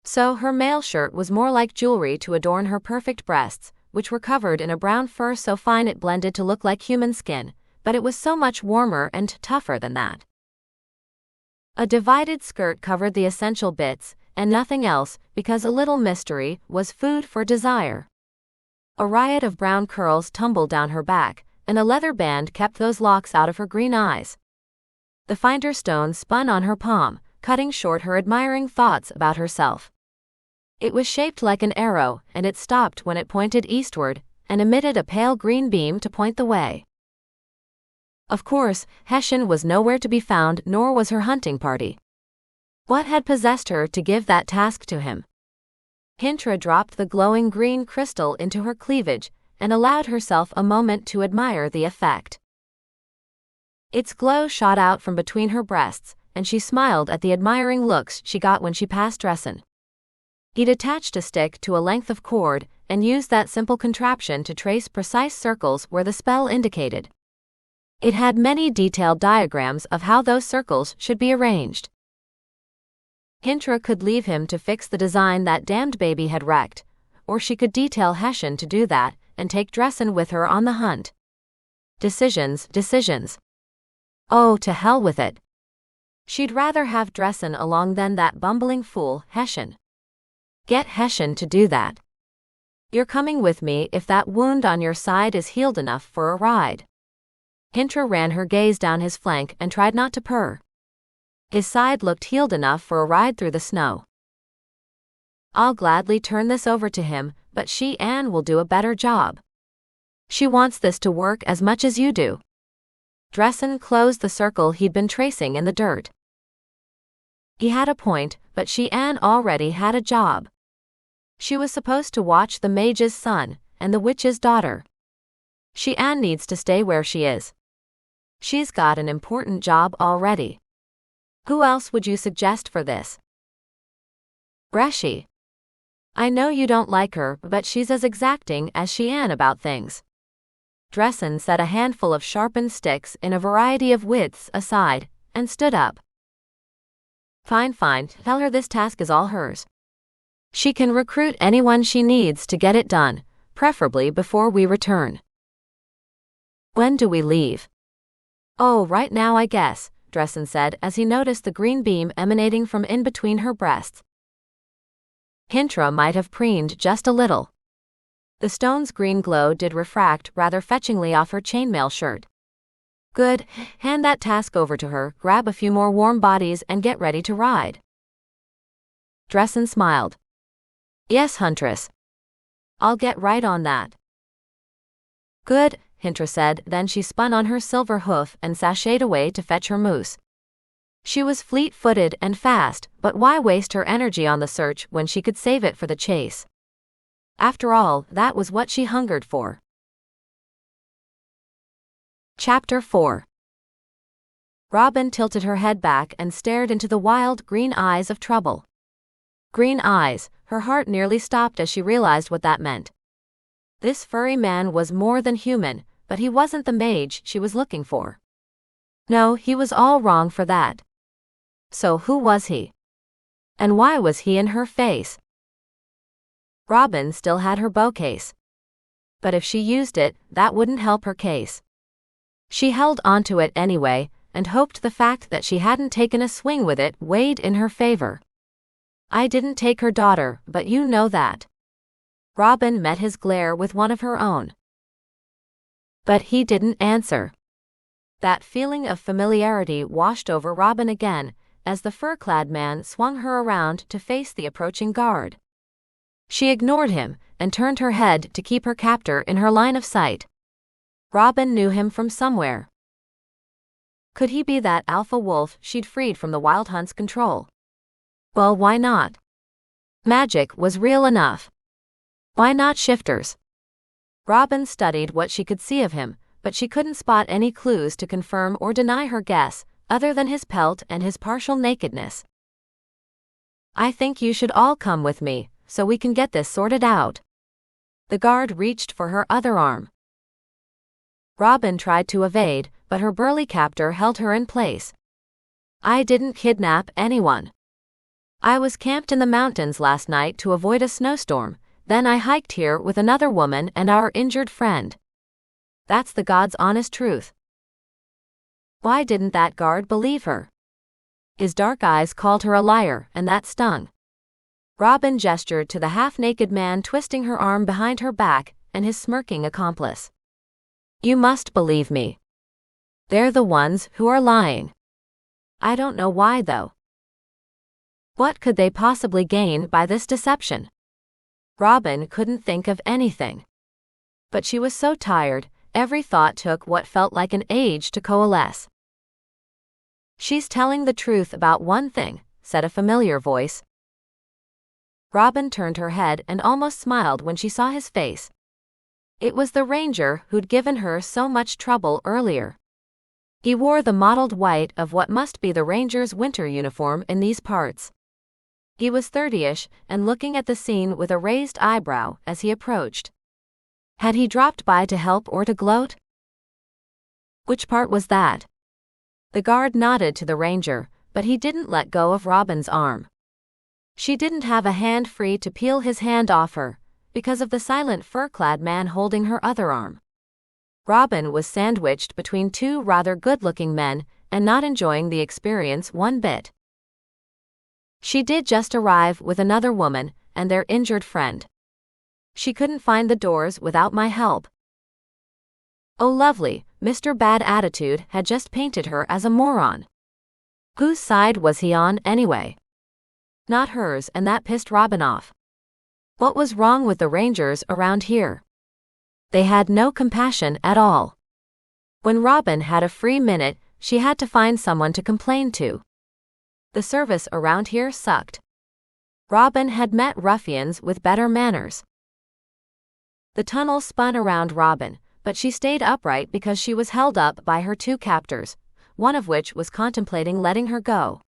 So her mail shirt was more like jewelry to adorn her perfect breasts, which were covered in a brown fur so fine it blended to look like human skin, but it was so much warmer and tougher than that. A divided skirt covered the essential bits, and nothing else, because a little mystery was food for desire. A riot of brown curls tumbled down her back, and a leather band kept those locks out of her green eyes. The finder stone spun on her palm, cutting short her admiring thoughts about herself. It was shaped like an arrow, and it stopped when it pointed eastward, and emitted a pale green beam to point the way. Of course, Hessian was nowhere to be found, nor was her hunting party. What had possessed her to give that task to him? Hintra dropped the glowing green crystal into her cleavage, and allowed herself a moment to admire the effect. Its glow shot out from between her breasts, and she smiled at the admiring looks she got when she passed Dressen. He'd attached a stick to a length of cord, and used that simple contraption to trace precise circles where the spell indicated. It had many detailed diagrams of how those circles should be arranged. Hintra could leave him to fix the design that damned baby had wrecked, or she could detail Hessian to do that, and take Dressen with her on the hunt. Decisions. Oh, to hell with it. She'd rather have Dressen along than that bumbling fool, Hessian. Get Hessian to do that. You're coming with me if that wound on your side is healed enough for a ride. Hintra ran her gaze down his flank and tried not to purr. His side looked healed enough for a ride through the snow. I'll gladly turn this over to him, but Anne will do a better job. She wants this to work as much as you do. Dressen closed the circle he'd been tracing in the dirt. He had a point, but Anne already had a job. She was supposed to watch the mage's son and the witch's daughter. Anne needs to stay where she is. She's got an important job already. Who else would you suggest for this? Bresci. I know you don't like her, but she's as exacting as Anne about things. Dressen set a handful of sharpened sticks in a variety of widths aside, and stood up. Fine, tell her this task is all hers. She can recruit anyone she needs to get it done, preferably before we return. When do we leave? Oh, right now I guess, Dressen said as he noticed the green beam emanating from in between her breasts. Hintra might have preened just a little. The stone's green glow did refract rather fetchingly off her chainmail shirt. Good, hand that task over to her, grab a few more warm bodies and get ready to ride. Dressen smiled. Yes, Huntress. I'll get right on that. Good, Hintra said, then she spun on her silver hoof and sashayed away to fetch her moose. She was fleet-footed and fast, but why waste her energy on the search when she could save it for the chase? After all, that was what she hungered for. Chapter 4. Robin tilted her head back and stared into the wild green eyes of trouble. Green eyes, her heart nearly stopped as she realized what that meant. This furry man was more than human, but he wasn't the mage she was looking for. No, he was all wrong for that. So who was he? And why was he in her face? Robin still had her bow case. But if she used it, that wouldn't help her case. She held onto it anyway, and hoped the fact that she hadn't taken a swing with it weighed in her favor. I didn't take her daughter, but you know that. Robin met his glare with one of her own. But he didn't answer. That feeling of familiarity washed over Robin again, as the fur-clad man swung her around to face the approaching guard. She ignored him, and turned her head to keep her captor in her line of sight. Robin knew him from somewhere. Could he be that alpha wolf she'd freed from the Wild Hunt's control? Well, why not? Magic was real enough. Why not shifters? Robin studied what she could see of him, but she couldn't spot any clues to confirm or deny her guess, other than his pelt and his partial nakedness. I think you should all come with me, so we can get this sorted out. The guard reached for her other arm. Robin tried to evade, but her burly captor held her in place. I didn't kidnap anyone. I was camped in the mountains last night to avoid a snowstorm, then I hiked here with another woman and our injured friend. That's the God's honest truth. Why didn't that guard believe her? His dark eyes called her a liar, and that stung. Robin gestured to the half-naked man twisting her arm behind her back, and his smirking accomplice. You must believe me. They're the ones who are lying. I don't know why, though. What could they possibly gain by this deception? Robin couldn't think of anything. But she was so tired, every thought took what felt like an age to coalesce. She's telling the truth about one thing, said a familiar voice. Robin turned her head and almost smiled when she saw his face. It was the ranger who'd given her so much trouble earlier. He wore the mottled white of what must be the ranger's winter uniform in these parts. He was 30-ish and looking at the scene with a raised eyebrow as he approached. Had he dropped by to help or to gloat? Which part was that? The guard nodded to the ranger, but he didn't let go of Robin's arm. She didn't have a hand free to peel his hand off her, because of the silent fur-clad man holding her other arm. Robin was sandwiched between two rather good-looking men and not enjoying the experience one bit. She did just arrive with another woman and their injured friend. She couldn't find the doors without my help. Oh lovely, Mr. Bad Attitude had just painted her as a moron. Whose side was he on anyway? Not hers, and that pissed Robin off. What was wrong with the rangers around here? They had no compassion at all. When Robin had a free minute, she had to find someone to complain to. The service around here sucked. Robin had met ruffians with better manners. The tunnel spun around Robin, but she stayed upright because she was held up by her two captors, one of which was contemplating letting her go.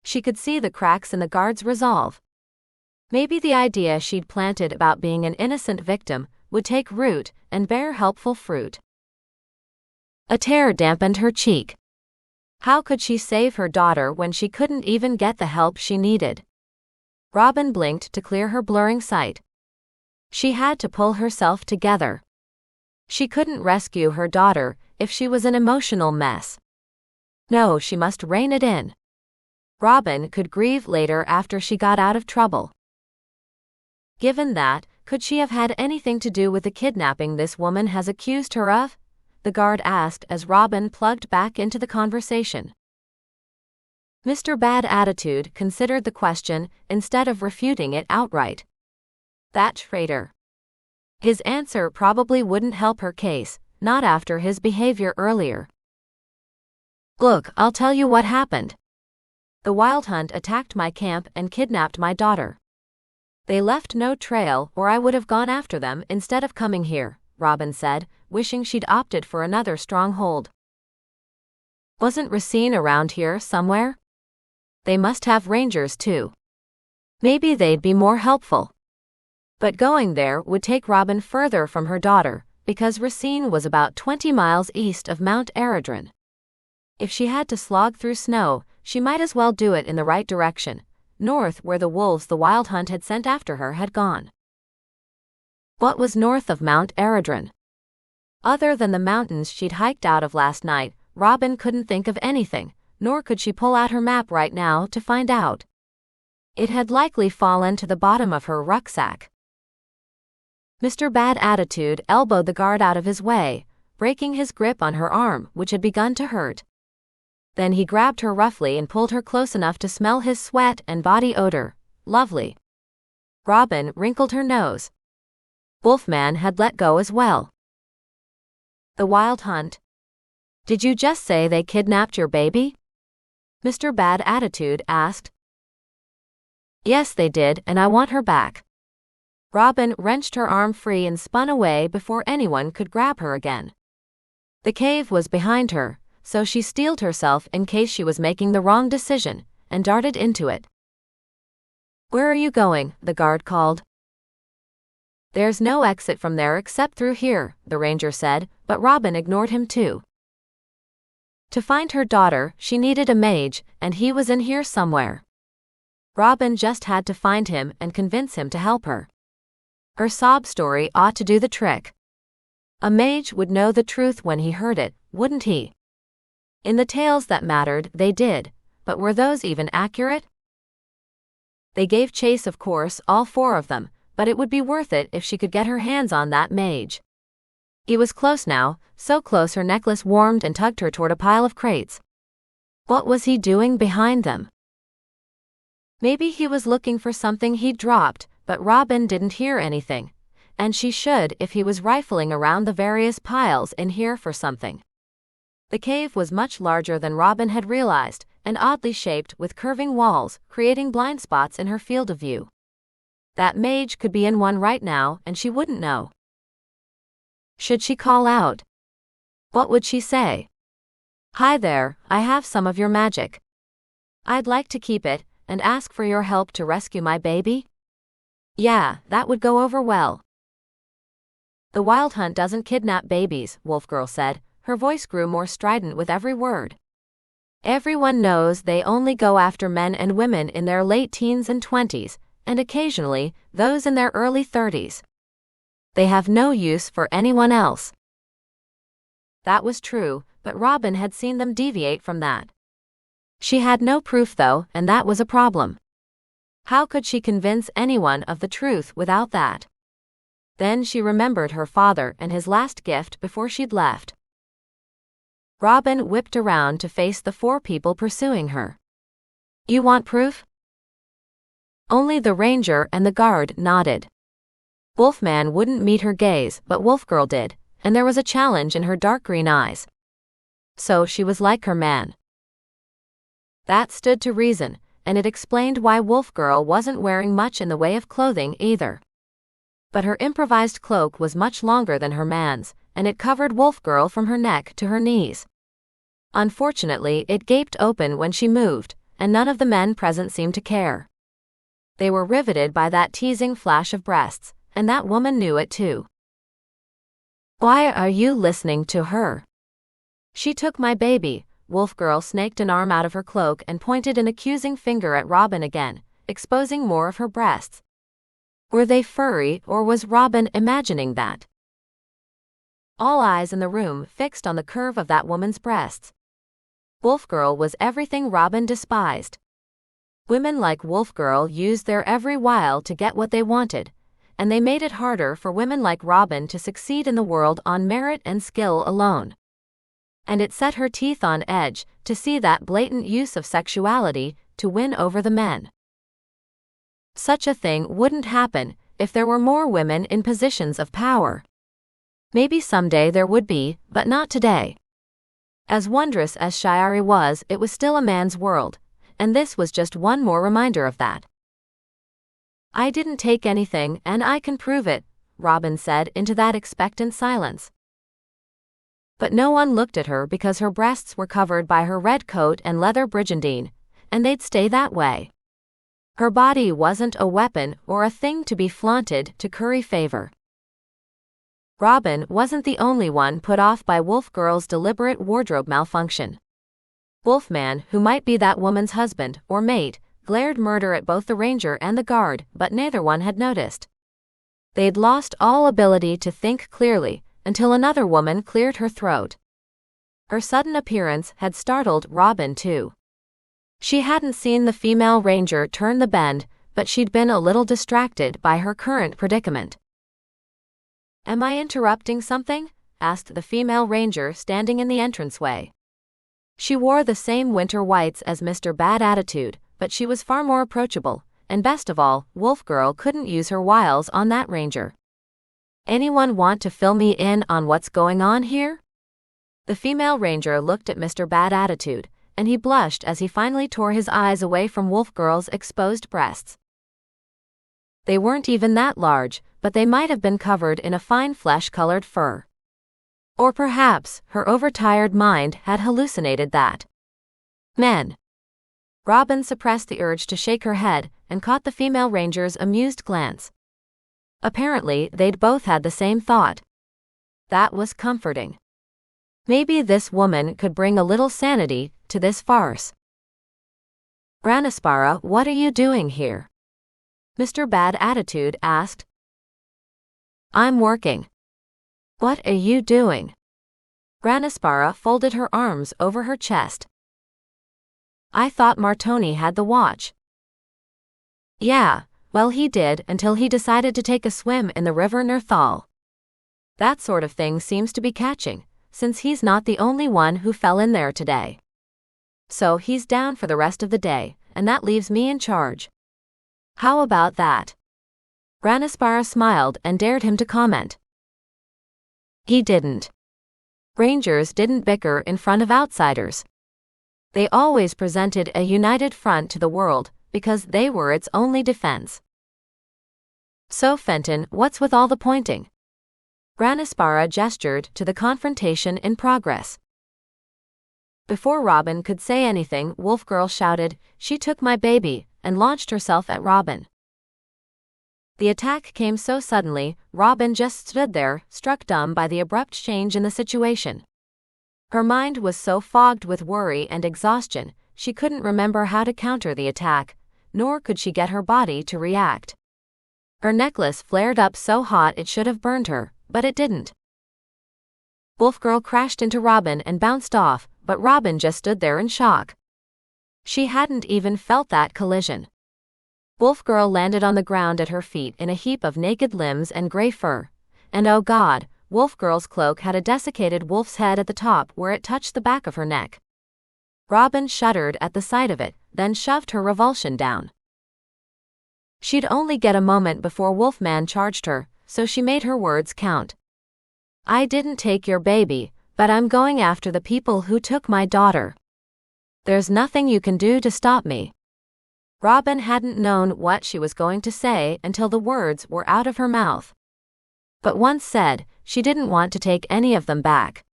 She could see the cracks in the guard's resolve. Maybe the idea she'd planted about being an innocent victim would take root and bear helpful fruit. A tear dampened her cheek. How could she save her daughter when she couldn't even get the help she needed? Robin blinked to clear her blurring sight. She had to pull herself together. She couldn't rescue her daughter if she was an emotional mess. No, she must rein it in. Robin could grieve later after she got out of trouble. Given that, could she have had anything to do with the kidnapping this woman has accused her of? The guard asked as Robin plugged back into the conversation. Mr. Bad Attitude considered the question instead of refuting it outright. That traitor. His answer probably wouldn't help her case, not after his behavior earlier. Look, I'll tell you what happened. The Wild Hunt attacked my camp and kidnapped my daughter. They left no trail, or I would have gone after them instead of coming here, Robin said, wishing she'd opted for another stronghold. Wasn't Racine around here somewhere? They must have rangers too. Maybe they'd be more helpful. But going there would take Robin further from her daughter, because Racine was about 20 miles east of Mount Eredren. If she had to slog through snow, she might as well do it in the right direction, north, where the wolves the Wild Hunt had sent after her had gone. What was north of Mount Eredren? Other than the mountains she'd hiked out of last night, Robin couldn't think of anything, nor could she pull out her map right now to find out. It had likely fallen to the bottom of her rucksack. Mr. Bad Attitude elbowed the guard out of his way, breaking his grip on her arm, which had begun to hurt. Then he grabbed her roughly and pulled her close enough to smell his sweat and body odor. Lovely. Robin wrinkled her nose. Wolfman had let go as well. The Wild Hunt. Did you just say they kidnapped your baby? Mr. Bad Attitude asked. Yes, they did, and I want her back. Robin wrenched her arm free and spun away before anyone could grab her again. The cave was behind her, so she steeled herself in case she was making the wrong decision, and darted into it. Where are you going? The guard called. There's no exit from there except through here, the ranger said, but Robin ignored him too. To find her daughter, she needed a mage, and he was in here somewhere. Robin just had to find him and convince him to help her. Her sob story ought to do the trick. A mage would know the truth when he heard it, wouldn't he? In the tales that mattered, they did, but were those even accurate? They gave chase, of course, all four of them, but it would be worth it if she could get her hands on that mage. He was close now, so close her necklace warmed and tugged her toward a pile of crates. What was he doing behind them? Maybe he was looking for something he'd dropped, but Robin didn't hear anything, and she should if he was rifling around the various piles in here for something. The cave was much larger than Robin had realized, and oddly shaped with curving walls, creating blind spots in her field of view. That mage could be in one right now, and she wouldn't know. Should she call out? What would she say? Hi there, I have some of your magic. I'd like to keep it, and ask for your help to rescue my baby? Yeah, that would go over well. The Wild Hunt doesn't kidnap babies, Wolfgirl said. Her voice grew more strident with every word. Everyone knows they only go after men and women in their late teens and 20s, and occasionally, those in their early 30s. They have no use for anyone else. That was true, but Robin had seen them deviate from that. She had no proof though, and that was a problem. How could she convince anyone of the truth without that? Then she remembered her father and his last gift before she'd left. Robin whipped around to face the four people pursuing her. You want proof? Only the ranger and the guard nodded. Wolfman wouldn't meet her gaze, but Wolfgirl did, and there was a challenge in her dark green eyes. So she was like her man. That stood to reason, and it explained why Wolfgirl wasn't wearing much in the way of clothing either. But her improvised cloak was much longer than her man's, and it covered Wolfgirl from her neck to her knees. Unfortunately, it gaped open when she moved, and none of the men present seemed to care. They were riveted by that teasing flash of breasts, and that woman knew it too. Why are you listening to her? She took my baby. Wolfgirl snaked an arm out of her cloak and pointed an accusing finger at Robin again, exposing more of her breasts. Were they furry, or was Robin imagining that? All eyes in the room fixed on the curve of that woman's breasts. Wolfgirl was everything Robin despised. Women like Wolfgirl used their every wile to get what they wanted, and they made it harder for women like Robin to succeed in the world on merit and skill alone. And it set her teeth on edge to see that blatant use of sexuality to win over the men. Such a thing wouldn't happen if there were more women in positions of power. Maybe someday there would be, but not today. As wondrous as Shiari was, it was still a man's world, and this was just one more reminder of that. I didn't take anything, and I can prove it, Robin said into that expectant silence. But no one looked at her because her breasts were covered by her red coat and leather brigandine, and they'd stay that way. Her body wasn't a weapon or a thing to be flaunted to curry favor. Robin wasn't the only one put off by Wolf Girl's deliberate wardrobe malfunction. Wolfman, who might be that woman's husband or mate, glared murder at both the ranger and the guard, but neither one had noticed. They'd lost all ability to think clearly, until another woman cleared her throat. Her sudden appearance had startled Robin too. She hadn't seen the female ranger turn the bend, but she'd been a little distracted by her current predicament. "Am I interrupting something?" asked the female ranger standing in the entranceway. She wore the same winter whites as Mr. Bad Attitude, but she was far more approachable, and best of all, Wolf Girl couldn't use her wiles on that ranger. "Anyone want to fill me in on what's going on here?" The female ranger looked at Mr. Bad Attitude, and he blushed as he finally tore his eyes away from Wolf Girl's exposed breasts. They weren't even that large, but they might have been covered in a fine flesh-colored fur. Or perhaps her overtired mind had hallucinated that. Men. Robin suppressed the urge to shake her head and caught the female ranger's amused glance. Apparently, they'd both had the same thought. That was comforting. Maybe this woman could bring a little sanity to this farce. "Granispara, what are you doing here?" Mr. Bad Attitude asked. "I'm working." "What are you doing?" Granispara folded her arms over her chest. "I thought Martoni had the watch." "Yeah, well he did until he decided to take a swim in the river Nerthal. That sort of thing seems to be catching, since he's not the only one who fell in there today. So he's down for the rest of the day, and that leaves me in charge. How about that?" Granispara smiled and dared him to comment. He didn't. Rangers didn't bicker in front of outsiders. They always presented a united front to the world, because they were its only defense. "So Fenton, what's with all the pointing?" Granispara gestured to the confrontation in progress. Before Robin could say anything, Wolf Girl shouted, "She took my baby," and launched herself at Robin. The attack came so suddenly, Robin just stood there, struck dumb by the abrupt change in the situation. Her mind was so fogged with worry and exhaustion, she couldn't remember how to counter the attack, nor could she get her body to react. Her necklace flared up so hot it should have burned her, but it didn't. Wolf Girl crashed into Robin and bounced off, but Robin just stood there in shock. She hadn't even felt that collision. Wolf Girl landed on the ground at her feet in a heap of naked limbs and gray fur, and oh God, Wolf Girl's cloak had a desiccated wolf's head at the top where it touched the back of her neck. Robin shuddered at the sight of it, then shoved her revulsion down. She'd only get a moment before Wolfman charged her, so she made her words count. "I didn't take your baby, but I'm going after the people who took my daughter. There's nothing you can do to stop me." Robin hadn't known what she was going to say until the words were out of her mouth. But once said, she didn't want to take any of them back.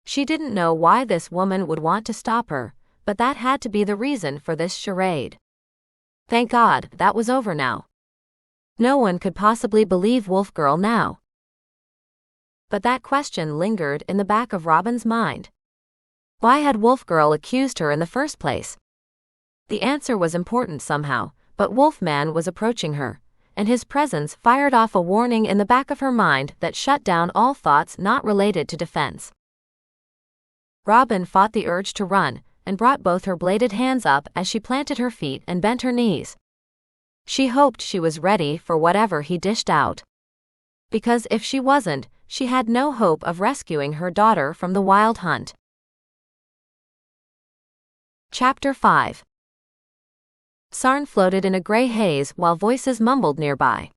She didn't know why this woman would want to stop her, but that had to be the reason for this charade. Thank God, that was over now. No one could possibly believe Wolf Girl now. But that question lingered in the back of Robin's mind. Why had Wolf Girl accused her in the first place? The answer was important somehow, but Wolfman was approaching her, and his presence fired off a warning in the back of her mind that shut down all thoughts not related to defense. Robin fought the urge to run, and brought both her bladed hands up as she planted her feet and bent her knees. She hoped she was ready for whatever he dished out. Because if she wasn't, she had no hope of rescuing her daughter from the wild hunt. Chapter 5. Sarn floated in a gray haze while voices mumbled nearby.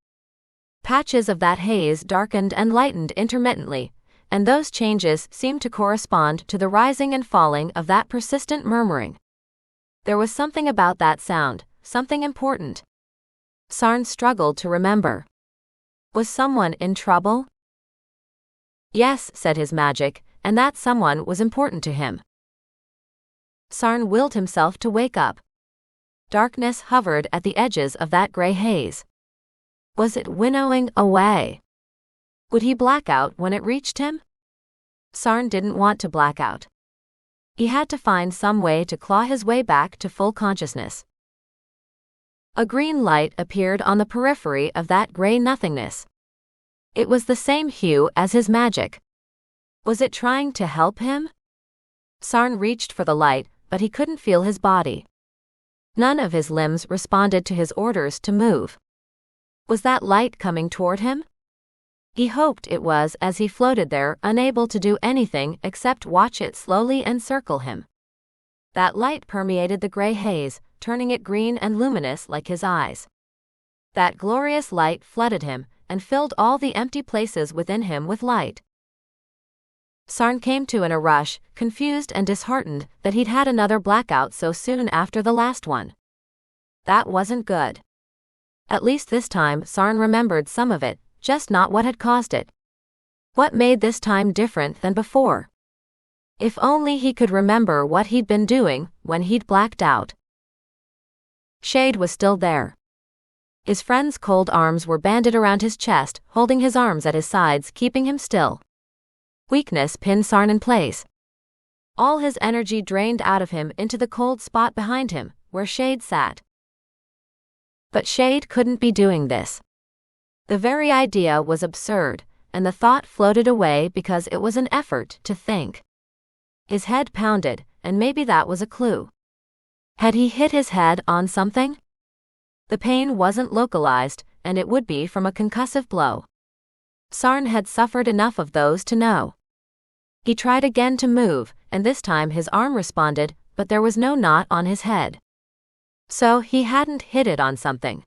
Patches of that haze darkened and lightened intermittently, and those changes seemed to correspond to the rising and falling of that persistent murmuring. There was something about that sound, something important. Sarn struggled to remember. Was someone in trouble? Yes, said his magic, and that someone was important to him. Sarn willed himself to wake up. Darkness hovered at the edges of that gray haze. Was it winnowing away? Would he black out when it reached him? Sarn didn't want to black out. He had to find some way to claw his way back to full consciousness. A green light appeared on the periphery of that gray nothingness. It was the same hue as his magic. Was it trying to help him? Sarn reached for the light, but he couldn't feel his body. None of his limbs responded to his orders to move. Was that light coming toward him? He hoped it was as he floated there, unable to do anything except watch it slowly encircle him. That light permeated the gray haze, turning it green and luminous like his eyes. That glorious light flooded him and filled all the empty places within him with light. Sarn came to in a rush, confused and disheartened that he'd had another blackout so soon after the last one. That wasn't good. At least this time Sarn remembered some of it, just not what had caused it. What made this time different than before? If only he could remember what he'd been doing when he'd blacked out. Shade was still there. His friend's cold arms were banded around his chest, holding his arms at his sides, keeping him still. Weakness pinned Sarn in place. All his energy drained out of him into the cold spot behind him, where Shade sat. But Shade couldn't be doing this. The very idea was absurd, and the thought floated away because it was an effort to think. His head pounded, and maybe that was a clue. Had he hit his head on something? The pain wasn't localized, and it would be from a concussive blow. Sarn had suffered enough of those to know. He tried again to move, and this time his arm responded, but there was no knot on his head. So he hadn't hit it on something.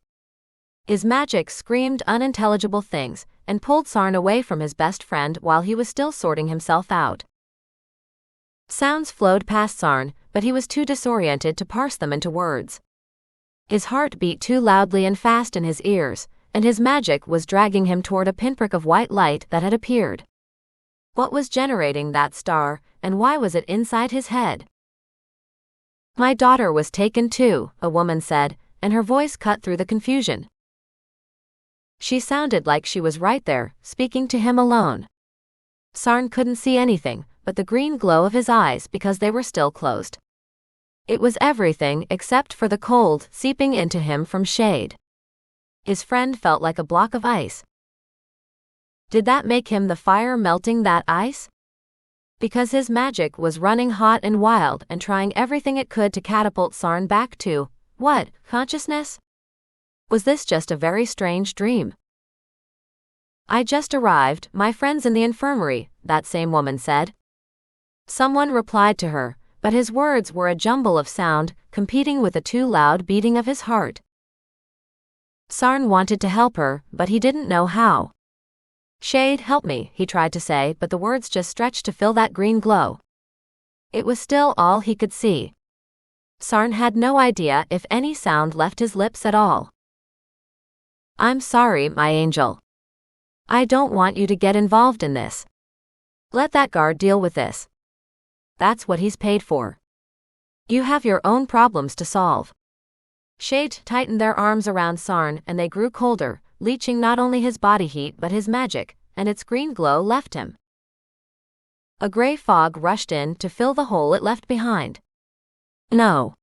His magic screamed unintelligible things, and pulled Sarn away from his best friend while he was still sorting himself out. Sounds flowed past Sarn, but he was too disoriented to parse them into words. His heart beat too loudly and fast in his ears, and his magic was dragging him toward a pinprick of white light that had appeared. What was generating that star, and why was it inside his head? My daughter was taken too, a woman said, and her voice cut through the confusion. She sounded like she was right there, speaking to him alone. Sarn couldn't see anything but the green glow of his eyes because they were still closed. It was everything except for the cold seeping into him from Shade. His friend felt like a block of ice. Did that make him the fire melting that ice? Because his magic was running hot and wild and trying everything it could to catapult Sarn back to, what, consciousness? Was this just a very strange dream? I just arrived, my friend's in the infirmary, that same woman said. Someone replied to her, but his words were a jumble of sound, competing with the too loud beating of his heart. Sarn wanted to help her, but he didn't know how. Shade, help me, he tried to say, but the words just stretched to fill that green glow. It was still all he could see. Sarn had no idea if any sound left his lips at all. I'm sorry, my angel. I don't want you to get involved in this. Let that guard deal with this. That's what he's paid for. You have your own problems to solve. Shade tightened their arms around Sarn and they grew colder, leeching not only his body heat but his magic, and its green glow left him. A gray fog rushed in to fill the hole it left behind. No.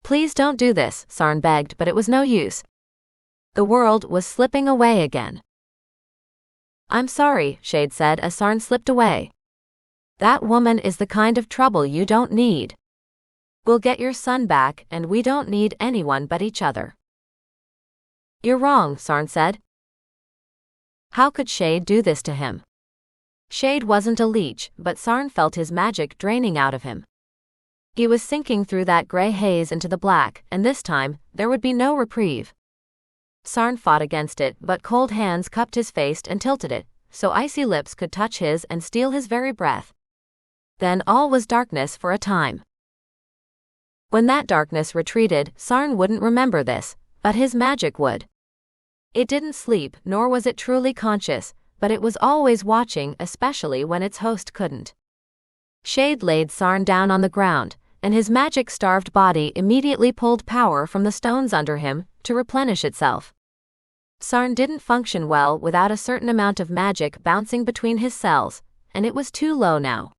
Please don't do this, Sarn begged, but it was no use. The world was slipping away again. I'm sorry, Shade said as Sarn slipped away. That woman is the kind of trouble you don't need. We'll get your son back, and we don't need anyone but each other. You're wrong, Sarn said. How could Shade do this to him? Shade wasn't a leech, but Sarn felt his magic draining out of him. He was sinking through that gray haze into the black, and this time, there would be no reprieve. Sarn fought against it, but cold hands cupped his face and tilted it, so icy lips could touch his and steal his very breath. Then all was darkness for a time. When that darkness retreated, Sarn wouldn't remember this, but his magic would. It didn't sleep, nor was it truly conscious, but it was always watching, especially when its host couldn't. Shade laid Sarn down on the ground, and his magic-starved body immediately pulled power from the stones under him to replenish itself. Sarn didn't function well without a certain amount of magic bouncing between his cells, and it was too low now.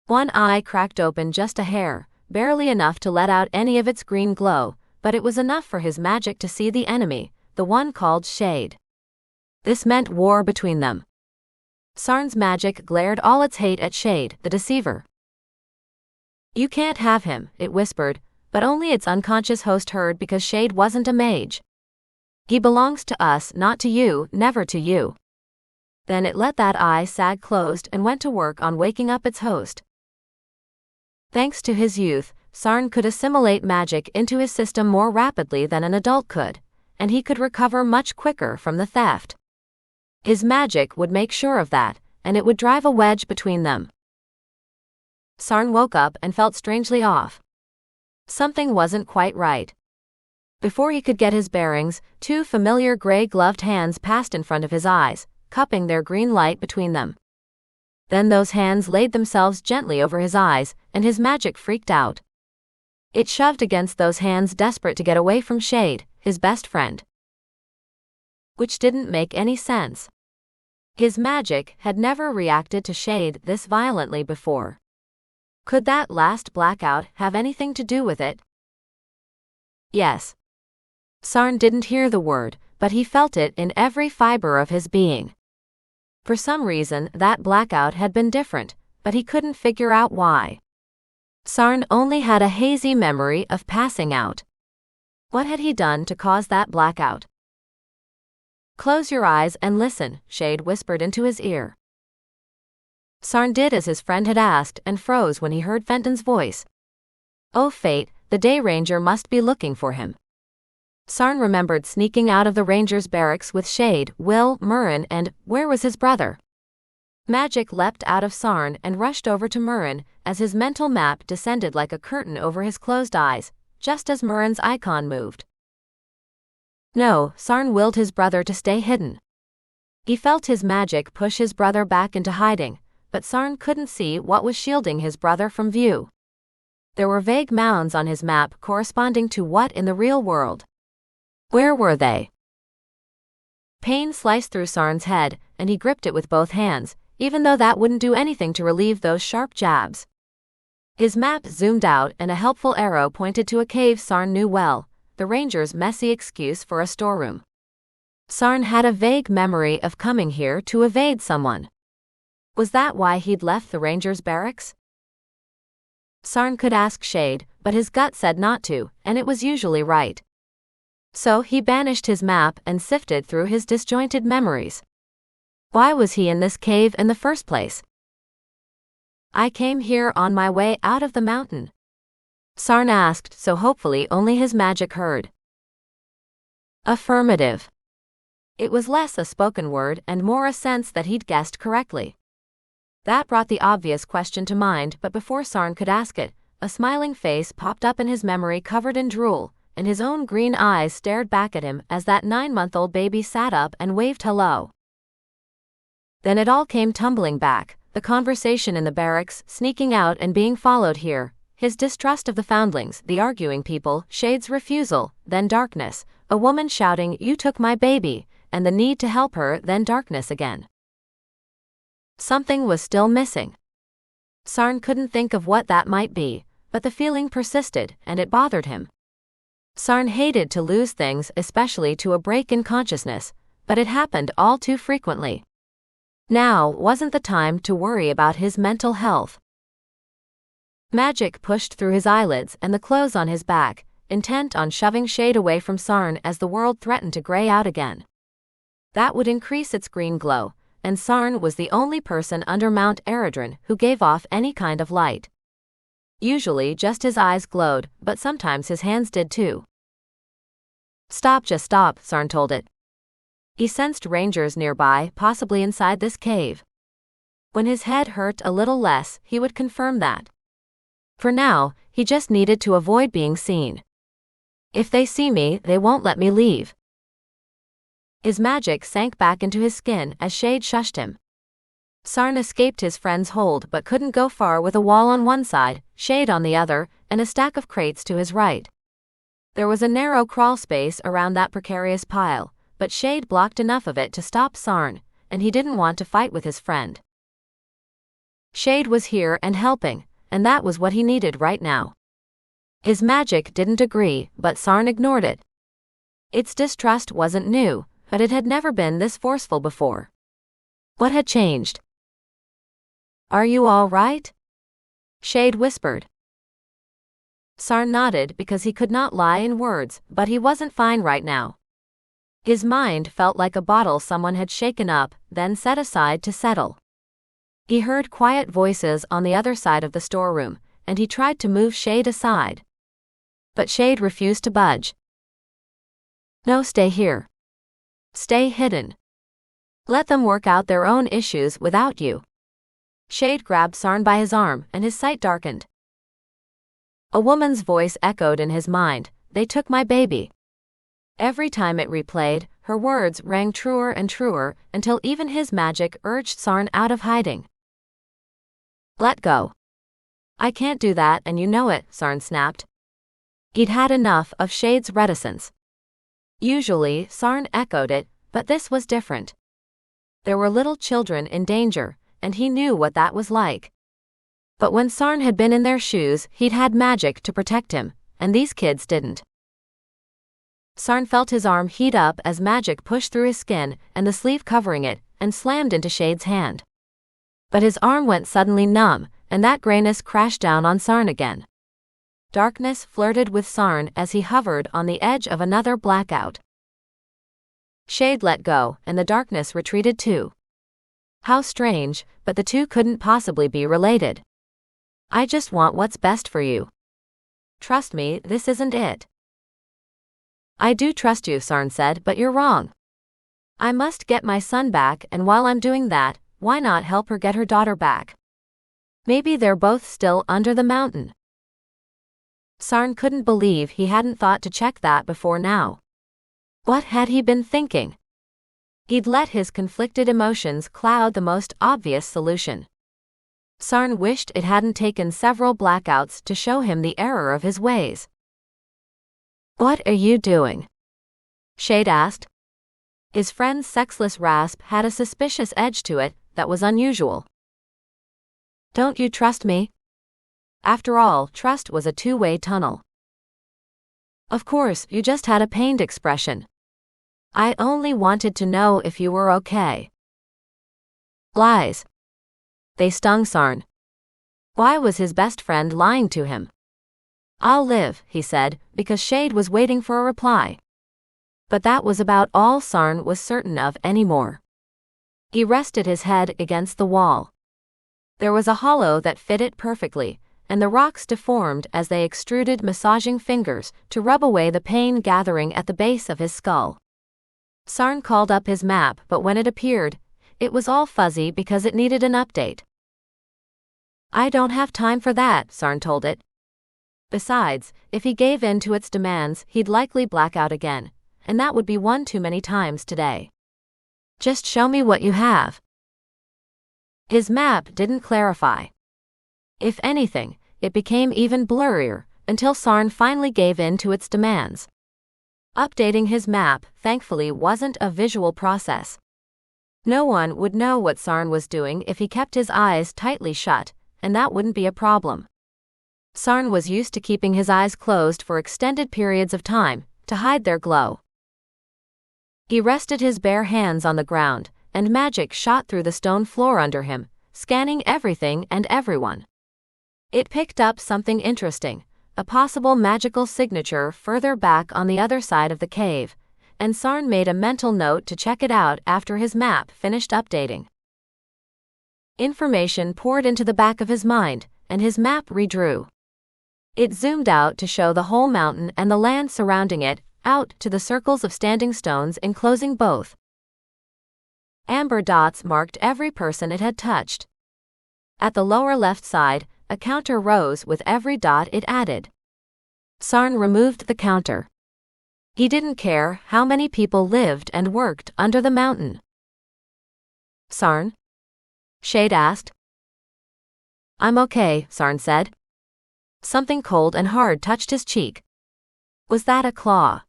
One eye cracked open just a hair, barely enough to let out any of its green glow, but it was enough for his magic to see the enemy, the one called Shade. This meant war between them. Sarn's magic glared all its hate at Shade, the deceiver. "You can't have him," it whispered, but only its unconscious host heard because Shade wasn't a mage. "He belongs to us, not to you, never to you." Then it let that eye sag closed and went to work on waking up its host. Thanks to his youth, Sarn could assimilate magic into his system more rapidly than an adult could, and he could recover much quicker from the theft. His magic would make sure of that, and it would drive a wedge between them. Sarn woke up and felt strangely off. Something wasn't quite right. Before he could get his bearings, two familiar gray-gloved hands passed in front of his eyes, cupping their green light between them. Then those hands laid themselves gently over his eyes, and his magic freaked out. It shoved against those hands, desperate to get away from Shade, his best friend. Which didn't make any sense. His magic had never reacted to Shade this violently before. Could that last blackout have anything to do with it? Yes. Sarn didn't hear the word, but he felt it in every fiber of his being. For some reason, that blackout had been different, but he couldn't figure out why. Sarn only had a hazy memory of passing out. What had he done to cause that blackout? "Close your eyes and listen," Shade whispered into his ear. Sarn did as his friend had asked and froze when he heard Fenton's voice. Oh fate, the day ranger must be looking for him. Sarn remembered sneaking out of the ranger's barracks with Shade, Will, Murren, and where was his brother? Magic leapt out of Sarn and rushed over to Murren as his mental map descended like a curtain over his closed eyes, just as Murren's icon moved. No, Sarn willed his brother to stay hidden. He felt his magic push his brother back into hiding, but Sarn couldn't see what was shielding his brother from view. There were vague mounds on his map corresponding to what in the real world? Where were they? Pain sliced through Sarn's head, and he gripped it with both hands, even though that wouldn't do anything to relieve those sharp jabs. His map zoomed out and a helpful arrow pointed to a cave Sarn knew well, the ranger's messy excuse for a storeroom. Sarn had a vague memory of coming here to evade someone. Was that why he'd left the ranger's barracks? Sarn could ask Shade, but his gut said not to, and it was usually right. So he banished his map and sifted through his disjointed memories. Why was he in this cave in the first place? "I came here on my way out of the mountain," Sarn asked, so hopefully only his magic heard. Affirmative. It was less a spoken word and more a sense that he'd guessed correctly. That brought the obvious question to mind, but before Sarn could ask it, a smiling face popped up in his memory covered in drool, and his own green eyes stared back at him as that 9-month-old baby sat up and waved hello. Then it all came tumbling back, the conversation in the barracks, sneaking out and being followed here, his distrust of the foundlings, the arguing people, Shade's refusal, then darkness, a woman shouting, "You took my baby," and the need to help her, then darkness again. Something was still missing. Sarn couldn't think of what that might be, but the feeling persisted, and it bothered him. Sarn hated to lose things, especially to a break in consciousness, but it happened all too frequently. Now wasn't the time to worry about his mental health. Magic pushed through his eyelids and the clothes on his back, intent on shoving Shade away from Sarn as the world threatened to gray out again. That would increase its green glow, and Sarn was the only person under Mount Eredren who gave off any kind of light. Usually just his eyes glowed, but sometimes his hands did too. "Stop, just stop," Sarn told it. He sensed rangers nearby, possibly inside this cave. When his head hurt a little less, he would confirm that. For now, he just needed to avoid being seen. "If they see me, they won't let me leave." His magic sank back into his skin as Shade shushed him. Sarn escaped his friend's hold but couldn't go far with a wall on one side, Shade on the other, and a stack of crates to his right. There was a narrow crawl space around that precarious pile, but Shade blocked enough of it to stop Sarn, and he didn't want to fight with his friend. Shade was here and helping, and that was what he needed right now. His magic didn't agree, but Sarn ignored it. Its distrust wasn't new, but it had never been this forceful before. What had changed? "Are you all right?" Shade whispered. Sarn nodded because he could not lie in words, but he wasn't fine right now. His mind felt like a bottle someone had shaken up, then set aside to settle. He heard quiet voices on the other side of the storeroom, and he tried to move Shade aside. But Shade refused to budge. "No, stay here. Stay hidden. Let them work out their own issues without you." Shade grabbed Sarn by his arm, and his sight darkened. A woman's voice echoed in his mind, "They took my baby." Every time it replayed, her words rang truer and truer, until even his magic urged Sarn out of hiding. "Let go." "I can't do that, and you know it," Sarn snapped. He'd had enough of Shade's reticence. Usually, Sarn echoed it, but this was different. There were little children in danger, and he knew what that was like. But when Sarn had been in their shoes, he'd had magic to protect him, and these kids didn't. Sarn felt his arm heat up as magic pushed through his skin and the sleeve covering it, and slammed into Shade's hand. But his arm went suddenly numb, and that grayness crashed down on Sarn again. Darkness flirted with Sarn as he hovered on the edge of another blackout. Shade let go, and the darkness retreated too. How strange, but the two couldn't possibly be related. "I just want what's best for you. Trust me, this isn't it." "I do trust you," Sarn said, "but you're wrong. I must get my son back, and while I'm doing that, why not help her get her daughter back? Maybe they're both still under the mountain." Sarn couldn't believe he hadn't thought to check that before now. What had he been thinking? He'd let his conflicted emotions cloud the most obvious solution. Sarn wished it hadn't taken several blackouts to show him the error of his ways. "What are you doing?" Shade asked. His friend's sexless rasp had a suspicious edge to it that was unusual. "Don't you trust me?" After all, trust was a two-way tunnel. "Of course, you just had a pained expression. I only wanted to know if you were okay." Lies. They stung Sarn. Why was his best friend lying to him? "I'll live," he said, because Shade was waiting for a reply. But that was about all Sarn was certain of anymore. He rested his head against the wall. There was a hollow that fit it perfectly, and the rocks deformed as they extruded massaging fingers to rub away the pain gathering at the base of his skull. Sarn called up his map, but when it appeared, it was all fuzzy because it needed an update. "I don't have time for that," Sarn told it. Besides, if he gave in to its demands, he'd likely black out again, and that would be one too many times today. "Just show me what you have." His map didn't clarify. If anything, it became even blurrier, until Sarn finally gave in to its demands. Updating his map, thankfully, wasn't a visual process. No one would know what Sarn was doing if he kept his eyes tightly shut, and that wouldn't be a problem. Sarn was used to keeping his eyes closed for extended periods of time, to hide their glow. He rested his bare hands on the ground, and magic shot through the stone floor under him, scanning everything and everyone. It picked up something interesting, a possible magical signature further back on the other side of the cave, and Sarn made a mental note to check it out after his map finished updating. Information poured into the back of his mind, and his map redrew. It zoomed out to show the whole mountain and the land surrounding it, out to the circles of standing stones enclosing both. Amber dots marked every person it had touched. At the lower left side, a counter rose with every dot it added. Sarn removed the counter. He didn't care how many people lived and worked under the mountain. Sarn? Shade asked. I'm okay, Sarn said. Something cold and hard touched his cheek. Was that a claw?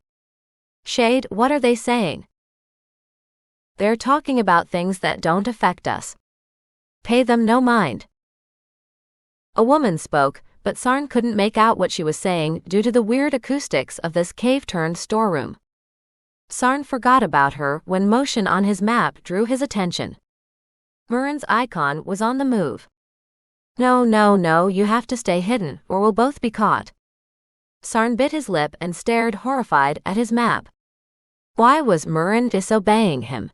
Shade, what are they saying? They're talking about things that don't affect us. Pay them no mind. A woman spoke, but Sarn couldn't make out what she was saying due to the weird acoustics of this cave-turned storeroom. Sarn forgot about her when motion on his map drew his attention. Murren's icon was on the move. No, you have to stay hidden, or we'll both be caught. Sarn bit his lip and stared horrified at his map. Why was Murren disobeying him?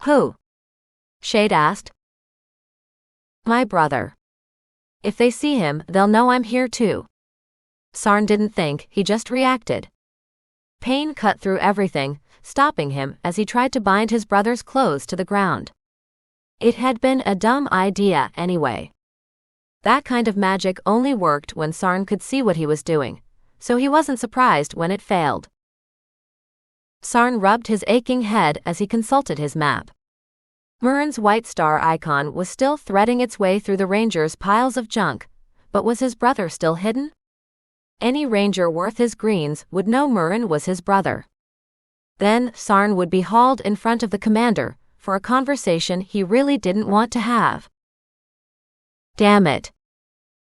Who? Shade asked. My brother. If they see him, they'll know I'm here too. Sarn didn't think, he just reacted. Pain cut through everything, stopping him as he tried to bind his brother's clothes to the ground. It had been a dumb idea anyway. That kind of magic only worked when Sarn could see what he was doing, so he wasn't surprised when it failed. Sarn rubbed his aching head as he consulted his map. Murren's white star icon was still threading its way through the Rangers' piles of junk, but was his brother still hidden? Any ranger worth his greens would know Murren was his brother. Then Sarn would be hauled in front of the commander for a conversation he really didn't want to have. Damn it.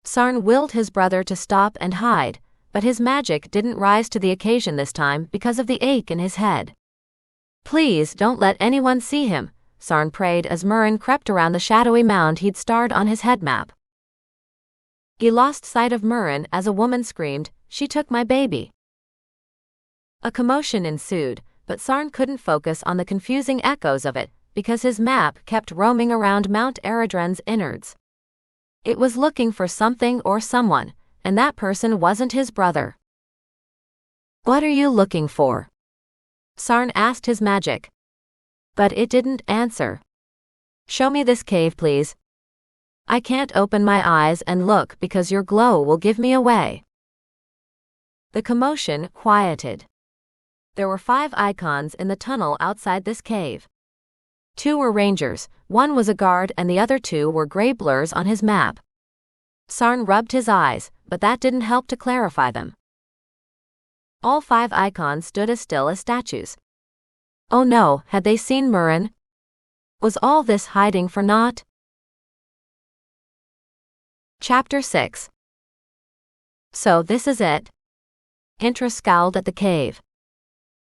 Sarn willed his brother to stop and hide, but his magic didn't rise to the occasion this time because of the ache in his head. Please don't let anyone see him, Sarn prayed as Murren crept around the shadowy mound he'd starred on his head map. He lost sight of Murren as a woman screamed, "She took my baby." A commotion ensued, but Sarn couldn't focus on the confusing echoes of it because his map kept roaming around Mount Eredren's innards. It was looking for something or someone, and that person wasn't his brother. What are you looking for? Sarn asked his magic. But it didn't answer. Show me this cave, please. I can't open my eyes and look because your glow will give me away. The commotion quieted. There were 5 icons in the tunnel outside this cave. 2 were rangers, 1 was a guard, and the other 2 were gray blurs on his map. Sarn rubbed his eyes, but that didn't help to clarify them. All 5 icons stood as still as statues. Oh no, had they seen Murren? Was all this hiding for naught? Chapter 6. So this is it? Hintra scowled at the cave.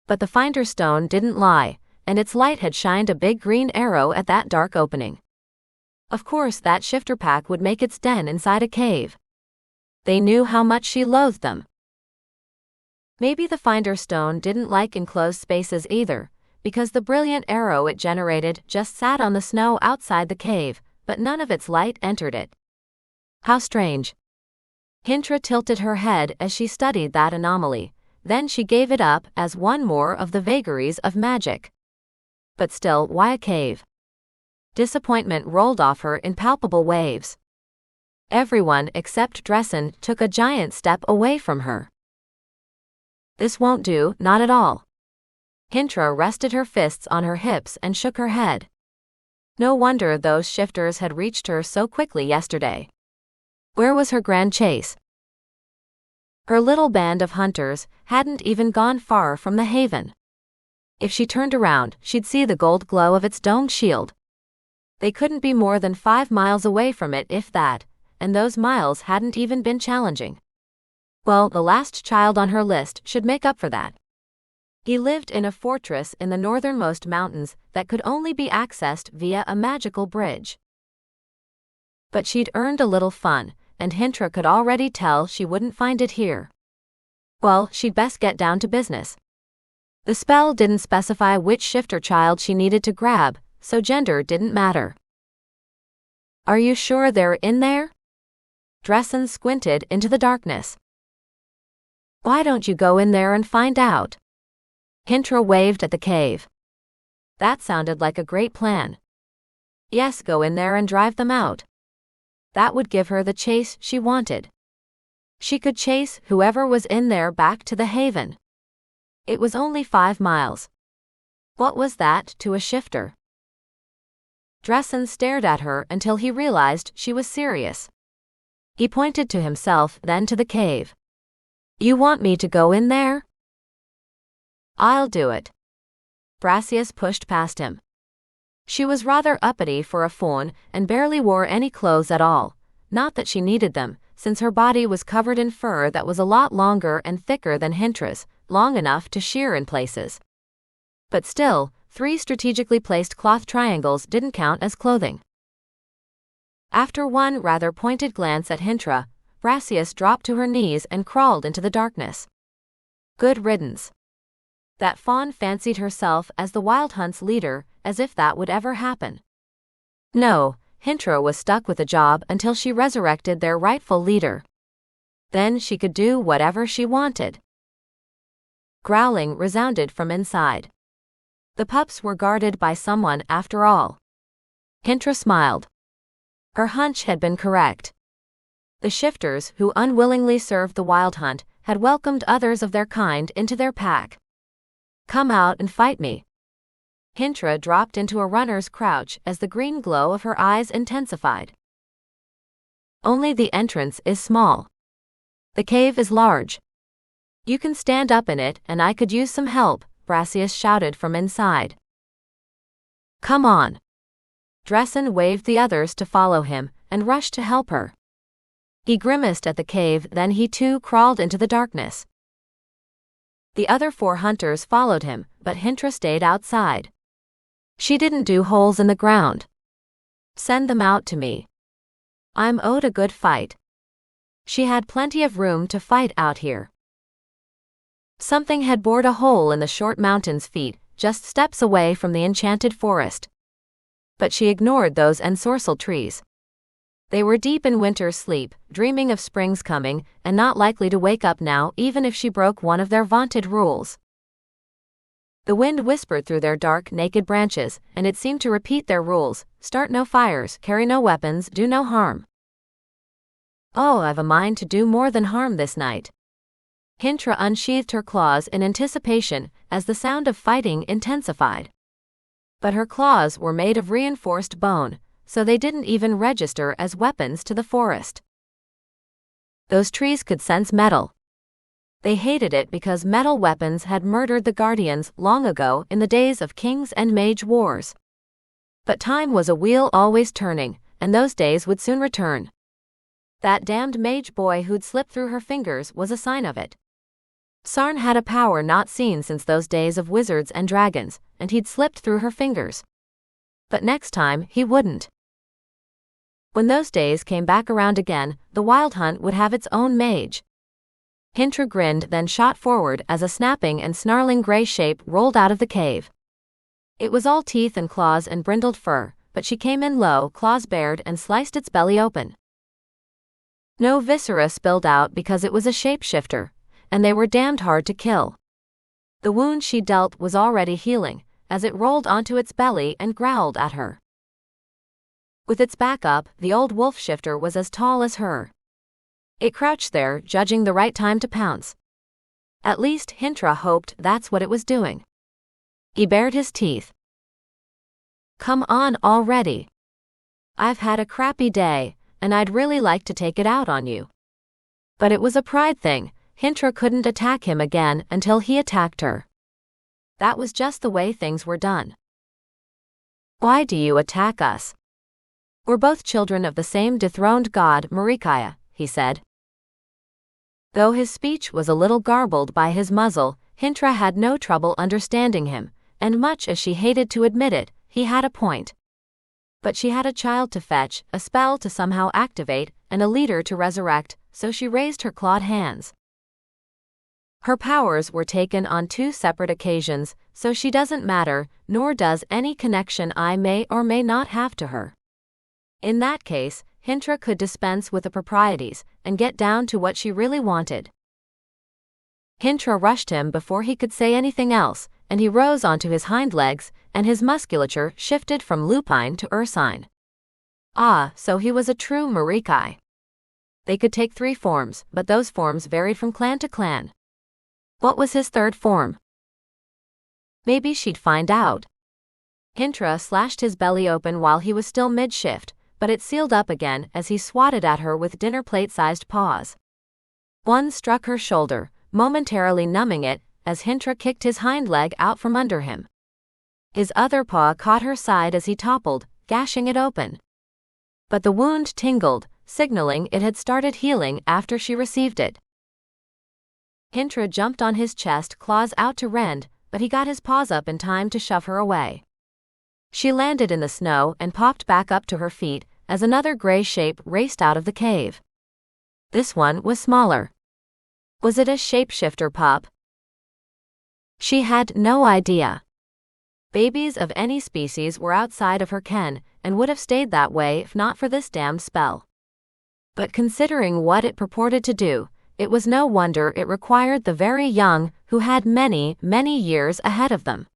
But the Finder's Stone didn't lie, and its light had shined a big green arrow at that dark opening. Of course that shifter pack would make its den inside a cave. They knew how much she loathed them. Maybe the Finder's Stone didn't like enclosed spaces either, because the brilliant arrow it generated just sat on the snow outside the cave, but none of its light entered it. How strange. Hintra tilted her head as she studied that anomaly, then she gave it up as one more of the vagaries of magic. But still, why a cave? Disappointment rolled off her in palpable waves. Everyone except Dressen took a giant step away from her. This won't do, not at all. Hintra rested her fists on her hips and shook her head. No wonder those shifters had reached her so quickly yesterday. Where was her grand chase? Her little band of hunters hadn't even gone far from the haven. If she turned around, she'd see the gold glow of its domed shield. They couldn't be more than 5 miles away from it if that, and those miles hadn't even been challenging. Well, the last child on her list should make up for that. He lived in a fortress in the northernmost mountains that could only be accessed via a magical bridge. But she'd earned a little fun, and Hintra could already tell she wouldn't find it here. Well, she'd best get down to business. The spell didn't specify which shifter child she needed to grab, so gender didn't matter. Are you sure they're in there? Dressen squinted into the darkness. Why don't you go in there and find out? Hintra waved at the cave. That sounded like a great plan. Yes, go in there and drive them out. That would give her the chase she wanted. She could chase whoever was in there back to the haven. It was only 5 miles. What was that to a shifter? Dressen stared at her until he realized she was serious. He pointed to himself, then to the cave. You want me to go in there? I'll do it. Brassius pushed past him. She was rather uppity for a faun and barely wore any clothes at all, not that she needed them, since her body was covered in fur that was a lot longer and thicker than Hintra's, long enough to shear in places. But still, 3 strategically placed cloth triangles didn't count as clothing. After one rather pointed glance at Hintra, Brassius dropped to her knees and crawled into the darkness. Good riddance. That faun fancied herself as the Wild Hunt's leader, as if that would ever happen. No, Hintra was stuck with a job until she resurrected their rightful leader. Then she could do whatever she wanted. Growling resounded from inside. The pups were guarded by someone after all. Hintra smiled. Her hunch had been correct. The shifters who unwillingly served the Wild Hunt had welcomed others of their kind into their pack. Come out and fight me. Hintra dropped into a runner's crouch as the green glow of her eyes intensified. Only the entrance is small. The cave is large. You can stand up in it and I could use some help, Brassius shouted from inside. Come on. Dressen waved the others to follow him and rushed to help her. He grimaced at the cave, then he too crawled into the darkness. The other 4 hunters followed him, but Hintra stayed outside. She didn't do holes in the ground. Send them out to me. I'm owed a good fight. She had plenty of room to fight out here. Something had bored a hole in the short mountain's feet, just steps away from the enchanted forest. But she ignored those ensorcelled trees. They were deep in winter's sleep, dreaming of spring's coming, and not likely to wake up now even if she broke one of their vaunted rules. The wind whispered through their dark, naked branches, and it seemed to repeat their rules: start no fires, carry no weapons, do no harm. Oh, I've a mind to do more than harm this night. Hintra unsheathed her claws in anticipation as the sound of fighting intensified. But her claws were made of reinforced bone, so they didn't even register as weapons to the forest. Those trees could sense metal. They hated it because metal weapons had murdered the guardians long ago in the days of kings and mage wars. But time was a wheel always turning, and those days would soon return. That damned mage boy who'd slipped through her fingers was a sign of it. Sarn had a power not seen since those days of wizards and dragons, and he'd slipped through her fingers. But next time, he wouldn't. When those days came back around again, the Wild Hunt would have its own mage. Hintra grinned, then shot forward as a snapping and snarling gray shape rolled out of the cave. It was all teeth and claws and brindled fur, but she came in low, claws bared, and sliced its belly open. No viscera spilled out because it was a shapeshifter, and they were damned hard to kill. The wound she dealt was already healing, as it rolled onto its belly and growled at her. With its back up, the old wolf shifter was as tall as her. It crouched there, judging the right time to pounce. At least Hintra hoped that's what it was doing. He bared his teeth. Come on already. I've had a crappy day, and I'd really like to take it out on you. But it was a pride thing. Hintra couldn't attack him again until he attacked her. That was just the way things were done. Why do you attack us? We're both children of the same dethroned god, Marikaya, he said. Though his speech was a little garbled by his muzzle, Hintra had no trouble understanding him, and much as she hated to admit it, he had a point. But she had a child to fetch, a spell to somehow activate, and a leader to resurrect, so she raised her clawed hands. Her powers were taken on 2 separate occasions, so she doesn't matter, nor does any connection I may or may not have to her. In that case, Hintra could dispense with the proprieties and get down to what she really wanted. Hintra rushed him before he could say anything else, and he rose onto his hind legs, and his musculature shifted from lupine to ursine. Ah, so he was a true Marikai. They could take 3 forms, but those forms varied from clan to clan. What was his 3rd form? Maybe she'd find out. Hintra slashed his belly open while he was still mid-shift, but it sealed up again as he swatted at her with dinner plate-sized paws. One struck her shoulder, momentarily numbing it, as Hintra kicked his hind leg out from under him. His other paw caught her side as he toppled, gashing it open. But the wound tingled, signaling it had started healing after she received it. Hintra jumped on his chest, claws out to rend, but he got his paws up in time to shove her away. She landed in the snow and popped back up to her feet as another gray shape raced out of the cave. This one was smaller. Was it a shapeshifter pup? She had no idea. Babies of any species were outside of her ken and would have stayed that way if not for this damned spell. But considering what it purported to do, it was no wonder it required the very young who had many, many years ahead of them.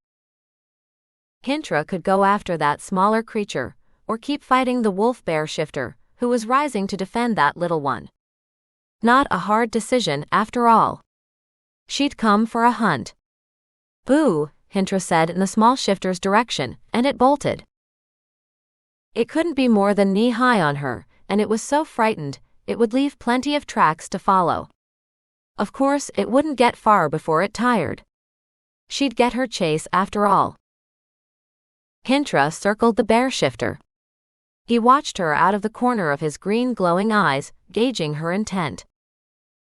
Hintra could go after that smaller creature, or keep fighting the wolf-bear shifter, who was rising to defend that little one. Not a hard decision after all. She'd come for a hunt. "Boo," Hintra said in the small shifter's direction, and it bolted. It couldn't be more than knee-high on her, and it was so frightened, it would leave plenty of tracks to follow. Of course, it wouldn't get far before it tired. She'd get her chase after all. Hintra circled the bear shifter. He watched her out of the corner of his green glowing eyes, gauging her intent.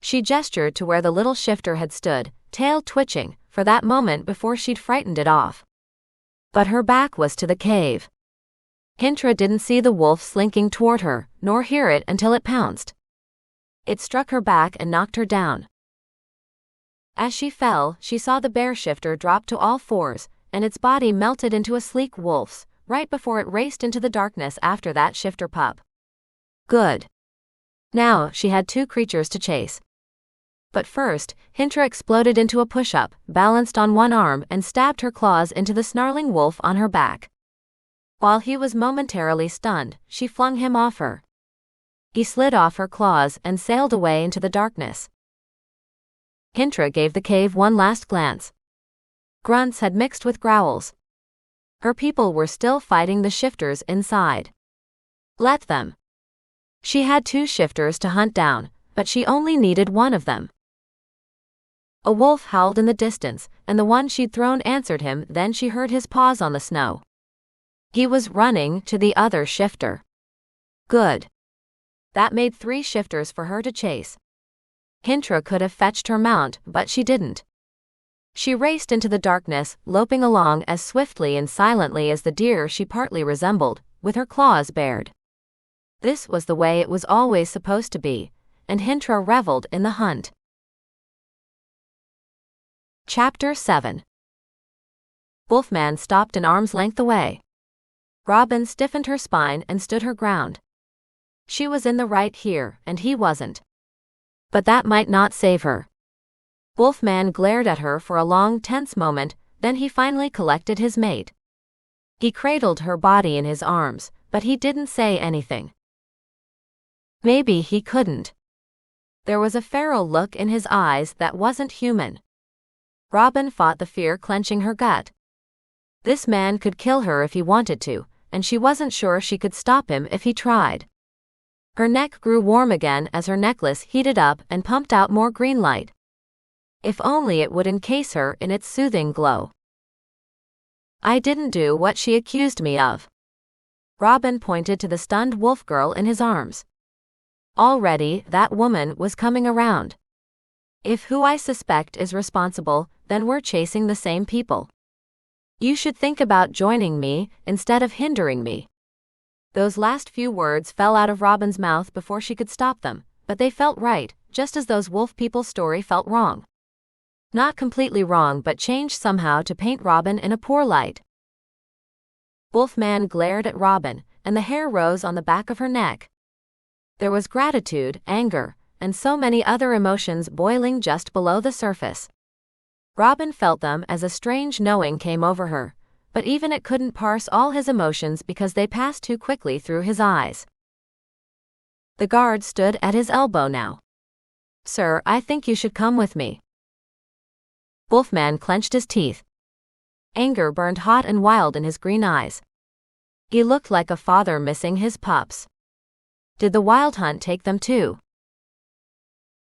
She gestured to where the little shifter had stood, tail twitching, for that moment before she'd frightened it off. But her back was to the cave. Hintra didn't see the wolf slinking toward her, nor hear it until it pounced. It struck her back and knocked her down. As she fell, she saw the bear shifter drop to all fours, and its body melted into a sleek wolf's, right before it raced into the darkness after that shifter pup. Good. Now, she had two creatures to chase. But first, Hintra exploded into a push-up, balanced on one arm and stabbed her claws into the snarling wolf on her back. While he was momentarily stunned, she flung him off her. He slid off her claws and sailed away into the darkness. Hintra gave the cave one last glance. Grunts had mixed with growls. Her people were still fighting the shifters inside. Let them. She had two shifters to hunt down, but she only needed one of them. A wolf howled in the distance, and the one she'd thrown answered him. Then she heard his paws on the snow. He was running to the other shifter. Good. That made 3 shifters for her to chase. Hintra could have fetched her mount, but she didn't. She raced into the darkness, loping along as swiftly and silently as the deer she partly resembled, with her claws bared. This was the way it was always supposed to be, and Hintra reveled in the hunt. Chapter 7. Wolfman stopped an arm's length away. Robin stiffened her spine and stood her ground. She was in the right here, and he wasn't. But that might not save her. Wolfman glared at her for a long, tense moment, then he finally collected his mate. He cradled her body in his arms, but he didn't say anything. Maybe he couldn't. There was a feral look in his eyes that wasn't human. Robin fought the fear clenching her gut. This man could kill her if he wanted to, and she wasn't sure she could stop him if he tried. Her neck grew warm again as her necklace heated up and pumped out more green light. If only it would encase her in its soothing glow. I didn't do what she accused me of. Robin pointed to the stunned wolf girl in his arms. Already, that woman was coming around. If who I suspect is responsible, then we're chasing the same people. You should think about joining me, instead of hindering me. Those last few words fell out of Robin's mouth before she could stop them, but they felt right, just as those wolf people's story felt wrong. Not completely wrong, but changed somehow to paint Robin in a poor light. Wolfman glared at Robin, and the hair rose on the back of her neck. There was gratitude, anger, and so many other emotions boiling just below the surface. Robin felt them as a strange knowing came over her, but even it couldn't parse all his emotions because they passed too quickly through his eyes. The guard stood at his elbow now. "Sir, I think you should come with me." Wolfman clenched his teeth. Anger burned hot and wild in his green eyes. He looked like a father missing his pups. Did the wild hunt take them too?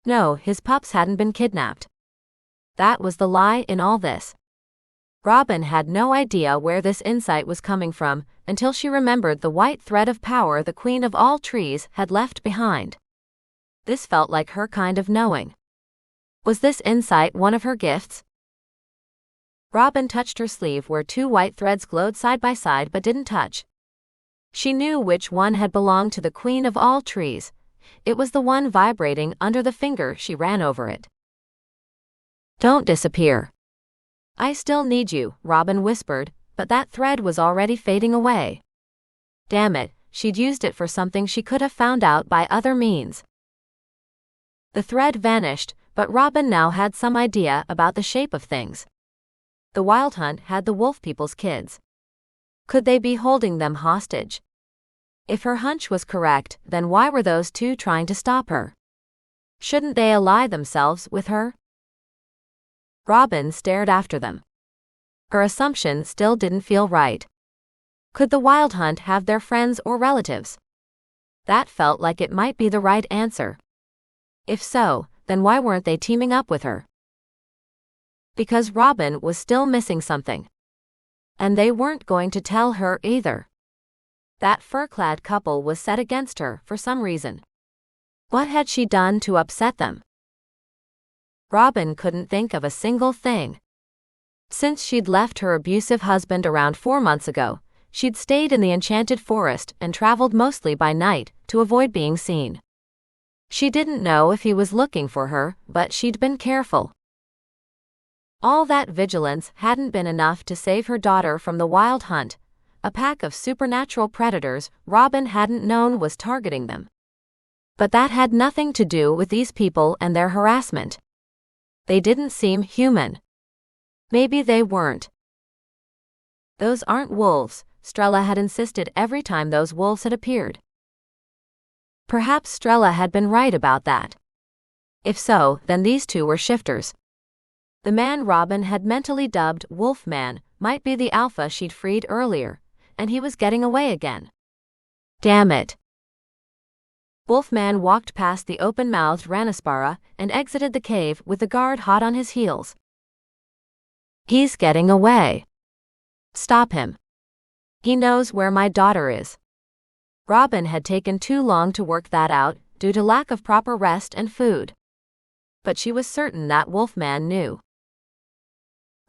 No, his pups hadn't been kidnapped. That was the lie in all this. Robin had no idea where this insight was coming from until she remembered the white thread of power the Queen of all trees had left behind. This felt like her kind of knowing. Was this insight one of her gifts? Robin touched her sleeve where two white threads glowed side by side but didn't touch. She knew which one had belonged to the Queen of all trees. It was the one vibrating under the finger. She ran over it. Don't disappear. I still need you, Robin whispered, but that thread was already fading away. Damn it, she'd used it for something she could have found out by other means. The thread vanished, but Robin now had some idea about the shape of things. The wild hunt had the wolf people's kids. Could they be holding them hostage? If her hunch was correct, then why were those two trying to stop her? Shouldn't they ally themselves with her? Robin stared after them. Her assumption still didn't feel right. Could the wild hunt have their friends or relatives? That felt like it might be the right answer. If so, then why weren't they teaming up with her? Because Robin was still missing something. And they weren't going to tell her either. That fur-clad couple was set against her for some reason. What had she done to upset them? Robin couldn't think of a single thing. Since she'd left her abusive husband around 4 months ago, she'd stayed in the enchanted forest and traveled mostly by night to avoid being seen. She didn't know if he was looking for her, but she'd been careful. All that vigilance hadn't been enough to save her daughter from the wild hunt, a pack of supernatural predators Robin hadn't known was targeting them. But that had nothing to do with these people and their harassment. They didn't seem human. Maybe they weren't. Those aren't wolves, Strella had insisted every time those wolves had appeared. Perhaps Strella had been right about that. If so, then these two were shifters. The man Robin had mentally dubbed Wolfman might be the alpha she'd freed earlier, and he was getting away again. Damn it. Wolfman walked past the open-mouthed Ranaspara and exited the cave with the guard hot on his heels. He's getting away. Stop him. He knows where my daughter is. Robin had taken too long to work that out due to lack of proper rest and food. But she was certain that Wolfman knew.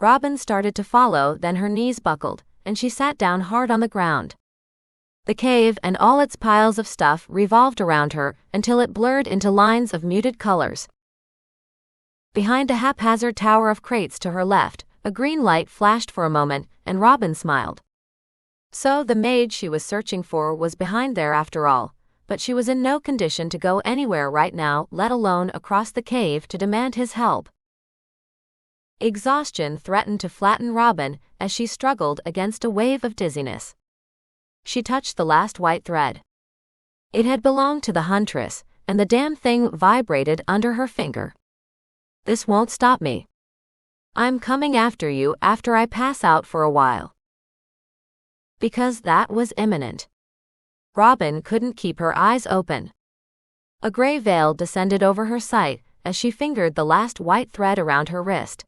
Robin started to follow, then her knees buckled, and she sat down hard on the ground. The cave and all its piles of stuff revolved around her until it blurred into lines of muted colors. Behind a haphazard tower of crates to her left, a green light flashed for a moment, and Robin smiled. So the mage she was searching for was behind there after all, but she was in no condition to go anywhere right now, let alone across the cave to demand his help. Exhaustion threatened to flatten Robin as she struggled against a wave of dizziness. She touched the last white thread. It had belonged to the huntress, and the damn thing vibrated under her finger. This won't stop me. I'm coming after you after I pass out for a while. Because that was imminent. Robin couldn't keep her eyes open. A gray veil descended over her sight as she fingered the last white thread around her wrist.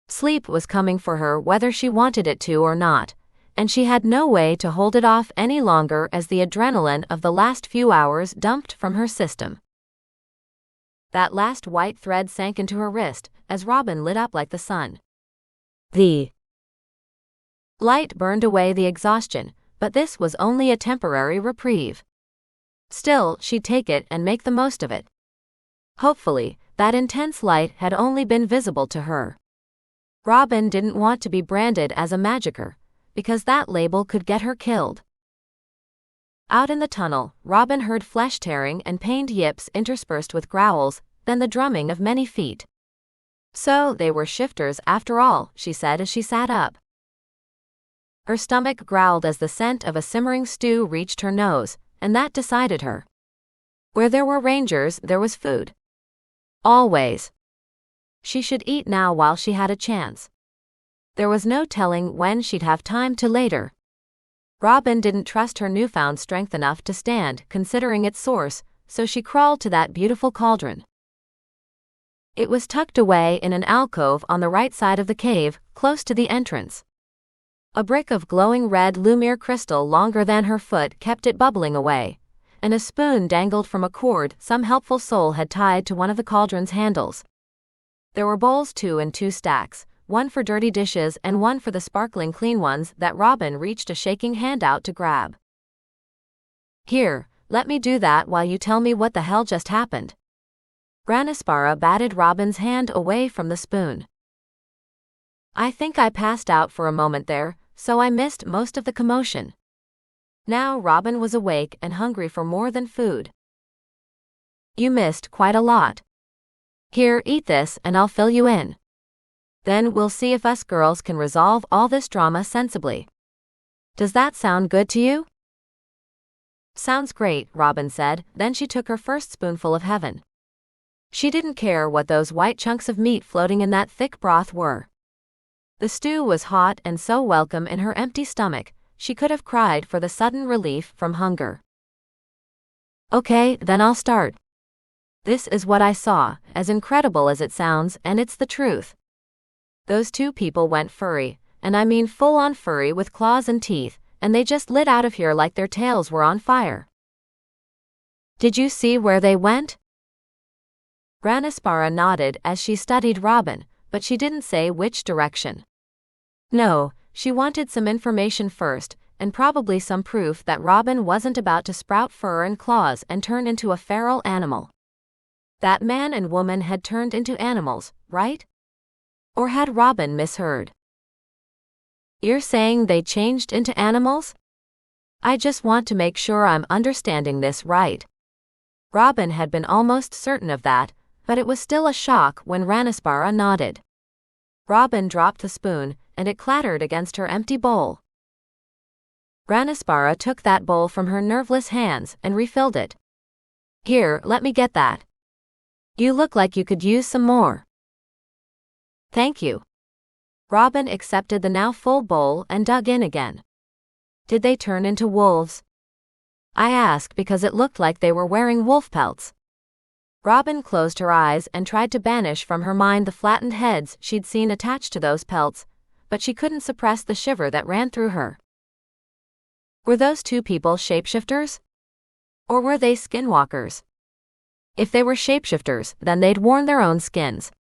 Sleep was coming for her whether she wanted it to or not, and she had no way to hold it off any longer as the adrenaline of the last few hours dumped from her system. That last white thread sank into her wrist as Robin lit up like the sun. The light burned away the exhaustion, but this was only a temporary reprieve. Still, she'd take it and make the most of it. Hopefully, that intense light had only been visible to her. Robin didn't want to be branded as a magicer, because that label could get her killed. Out in the tunnel, Robin heard flesh-tearing and pained yips interspersed with growls, then the drumming of many feet. So they were shifters after all, she said as she sat up. Her stomach growled as the scent of a simmering stew reached her nose, and that decided her. Where there were rangers, there was food. Always. She should eat now while she had a chance. There was no telling when she'd have time to later. Robin didn't trust her newfound strength enough to stand, considering its source, so she crawled to that beautiful cauldron. It was tucked away in an alcove on the right side of the cave, close to the entrance. A brick of glowing red Lumiere crystal longer than her foot kept it bubbling away, and a spoon dangled from a cord some helpful soul had tied to one of the cauldron's handles. There were bowls 2 in 2 stacks, one for dirty dishes and one for the sparkling clean ones that Robin reached a shaking hand out to grab. "Here, let me do that while you tell me what the hell just happened." Ranispara batted Robin's hand away from the spoon. "I think I passed out for a moment there, so I missed most of the commotion." Now Robin was awake and hungry for more than food. "You missed quite a lot. Here, eat this and I'll fill you in. Then we'll see if us girls can resolve all this drama sensibly. Does that sound good to you?" "Sounds great," Robin said, then she took her first spoonful of heaven. She didn't care what those white chunks of meat floating in that thick broth were. The stew was hot and so welcome in her empty stomach, she could have cried for the sudden relief from hunger. "Okay, then I'll start. This is what I saw, as incredible as it sounds, and it's the truth. Those 2 people went furry, and I mean full-on furry with claws and teeth, and they just lit out of here like their tails were on fire." "Did you see where they went?" Ranispara nodded as she studied Robin, but she didn't say which direction. No, she wanted some information first, and probably some proof that Robin wasn't about to sprout fur and claws and turn into a feral animal. That man and woman had turned into animals, right? Or had Robin misheard? "You're saying they changed into animals? I just want to make sure I'm understanding this right." Robin had been almost certain of that, but it was still a shock when Ranispara nodded. Robin dropped the spoon, and it clattered against her empty bowl. Ranispara took that bowl from her nerveless hands and refilled it. "Here, let me get that. You look like you could use some more." "Thank you." Robin accepted the now full bowl and dug in again. "Did they turn into wolves?" I ask because it looked like they were wearing wolf pelts. Robin closed her eyes and tried to banish from her mind the flattened heads she'd seen attached to those pelts, but she couldn't suppress the shiver that ran through her. Were those 2 people shapeshifters? Or were they skinwalkers? If they were shapeshifters, then they'd worn their own skins.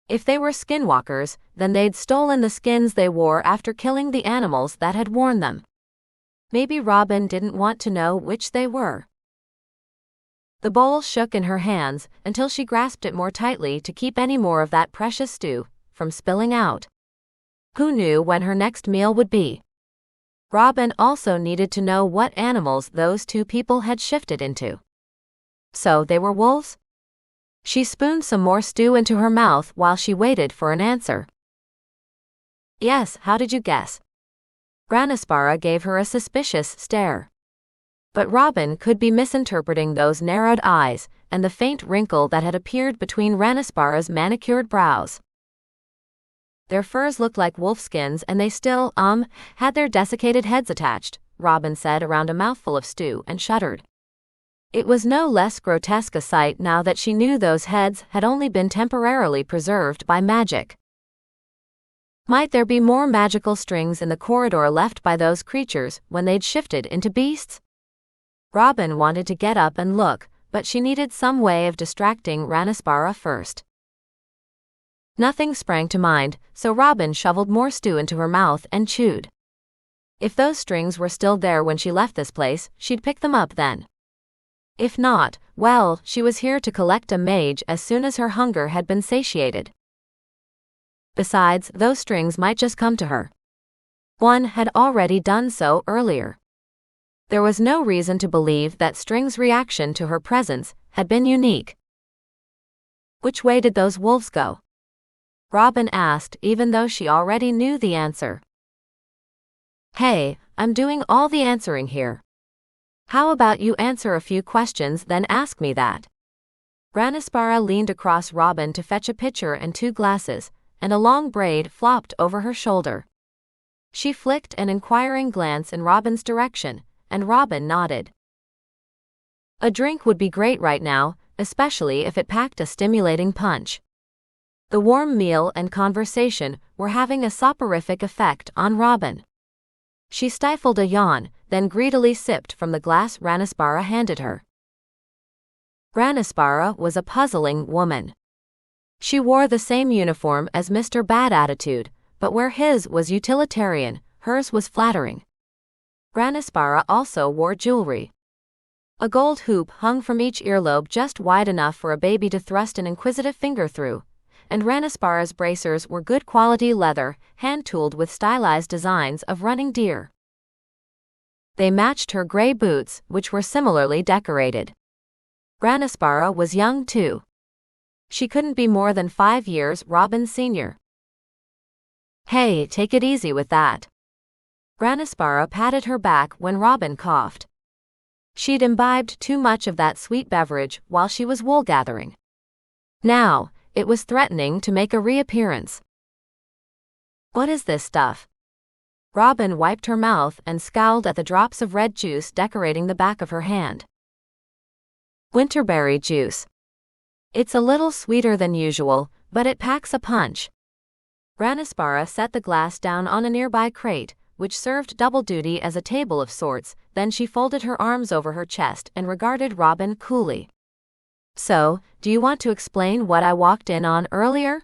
If they were skinwalkers, then they'd stolen the skins they wore after killing the animals that had worn them. Maybe Robin didn't want to know which they were. The bowl shook in her hands until she grasped it more tightly to keep any more of that precious stew from spilling out. Who knew when her next meal would be? Robin also needed to know what animals those 2 people had shifted into. So they were wolves? She spooned some more stew into her mouth while she waited for an answer. "Yes, how did you guess?" Ranispara gave her a suspicious stare. But Robin could be misinterpreting those narrowed eyes and the faint wrinkle that had appeared between Ranispara's manicured brows. "Their furs looked like wolfskins and they still, had their desiccated heads attached," Robin said around a mouthful of stew and shuddered. It was no less grotesque a sight now that she knew those heads had only been temporarily preserved by magic. Might there be more magical strings in the corridor left by those creatures when they'd shifted into beasts? Robin wanted to get up and look, but she needed some way of distracting Ranispara first. Nothing sprang to mind, so Robin shoveled more stew into her mouth and chewed. If those strings were still there when she left this place, she'd pick them up then. If not, well, she was here to collect a mage as soon as her hunger had been satiated. Besides, those strings might just come to her. One had already done so earlier. There was no reason to believe that String's reaction to her presence had been unique. "Which way did those wolves go?" Robin asked, even though she already knew the answer. "Hey, I'm doing all the answering here. How about you answer a few questions then ask me that?" Ranispara leaned across Robin to fetch a pitcher and 2 glasses, and a long braid flopped over her shoulder. She flicked an inquiring glance in Robin's direction, and Robin nodded. A drink would be great right now, especially if it packed a stimulating punch. The warm meal and conversation were having a soporific effect on Robin. She stifled a yawn, then greedily sipped from the glass Ranispara handed her. Ranispara was a puzzling woman. She wore the same uniform as Mr. Bad Attitude, but where his was utilitarian, hers was flattering. Ranispara also wore jewelry. A gold hoop hung from each earlobe just wide enough for a baby to thrust an inquisitive finger through, and Ranispara's bracers were good quality leather, hand-tooled with stylized designs of running deer. They matched her gray boots, which were similarly decorated. Ranispara was young too. She couldn't be more than 5 years Robin's senior. "Hey, take it easy with that." Ranispara patted her back when Robin coughed. She'd imbibed too much of that sweet beverage while she was wool gathering. Now, it was threatening to make a reappearance. "What is this stuff?" Robin wiped her mouth and scowled at the drops of red juice decorating the back of her hand. "Winterberry juice. It's a little sweeter than usual, but it packs a punch." Ranispara set the glass down on a nearby crate, which served double duty as a table of sorts, then she folded her arms over her chest and regarded Robin coolly. "So, do you want to explain what I walked in on earlier?"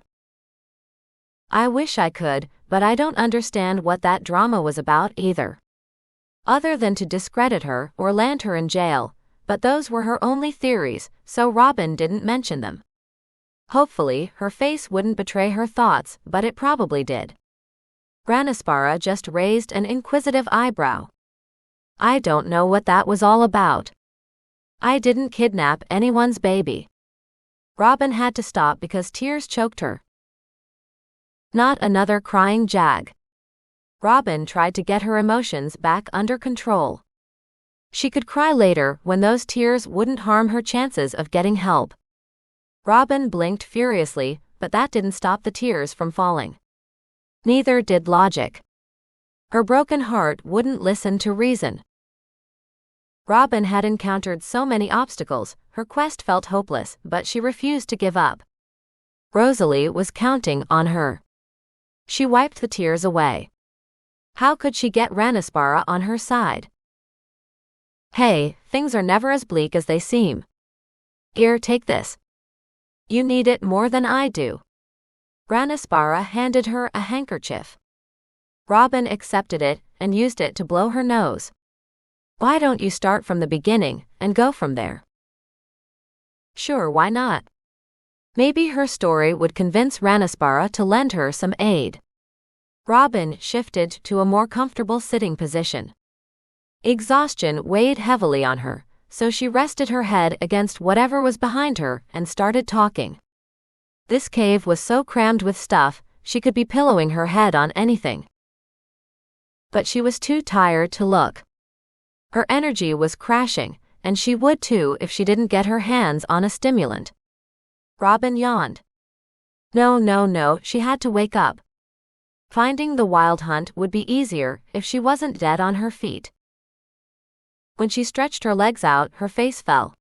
"I wish I could, but I don't understand what that drama was about either. Other than to discredit her or land her in jail, but those were her only theories, so Robin didn't mention them. Hopefully, her face wouldn't betray her thoughts, but it probably did." Ranispara just raised an inquisitive eyebrow. "I don't know what that was all about. I didn't kidnap anyone's baby." Robin had to stop because tears choked her. Not another crying jag. Robin tried to get her emotions back under control. She could cry later when those tears wouldn't harm her chances of getting help. Robin blinked furiously, but that didn't stop the tears from falling. Neither did logic. Her broken heart wouldn't listen to reason. Robin had encountered so many obstacles, her quest felt hopeless, but she refused to give up. Rosalie was counting on her. She wiped the tears away. How could she get Ranispara on her side? "Hey, things are never as bleak as they seem. Here, take this. You need it more than I do." Ranispara handed her a handkerchief. Robin accepted it and used it to blow her nose. "Why don't you start from the beginning and go from there?" Sure, why not? Maybe her story would convince Ranispara to lend her some aid. Robin shifted to a more comfortable sitting position. Exhaustion weighed heavily on her, so she rested her head against whatever was behind her and started talking. This cave was so crammed with stuff, she could be pillowing her head on anything. But she was too tired to look. Her energy was crashing, and she would too if she didn't get her hands on a stimulant. Robin yawned. No, she had to wake up. Finding the wild hunt would be easier if she wasn't dead on her feet. When she stretched her legs out, her face fell.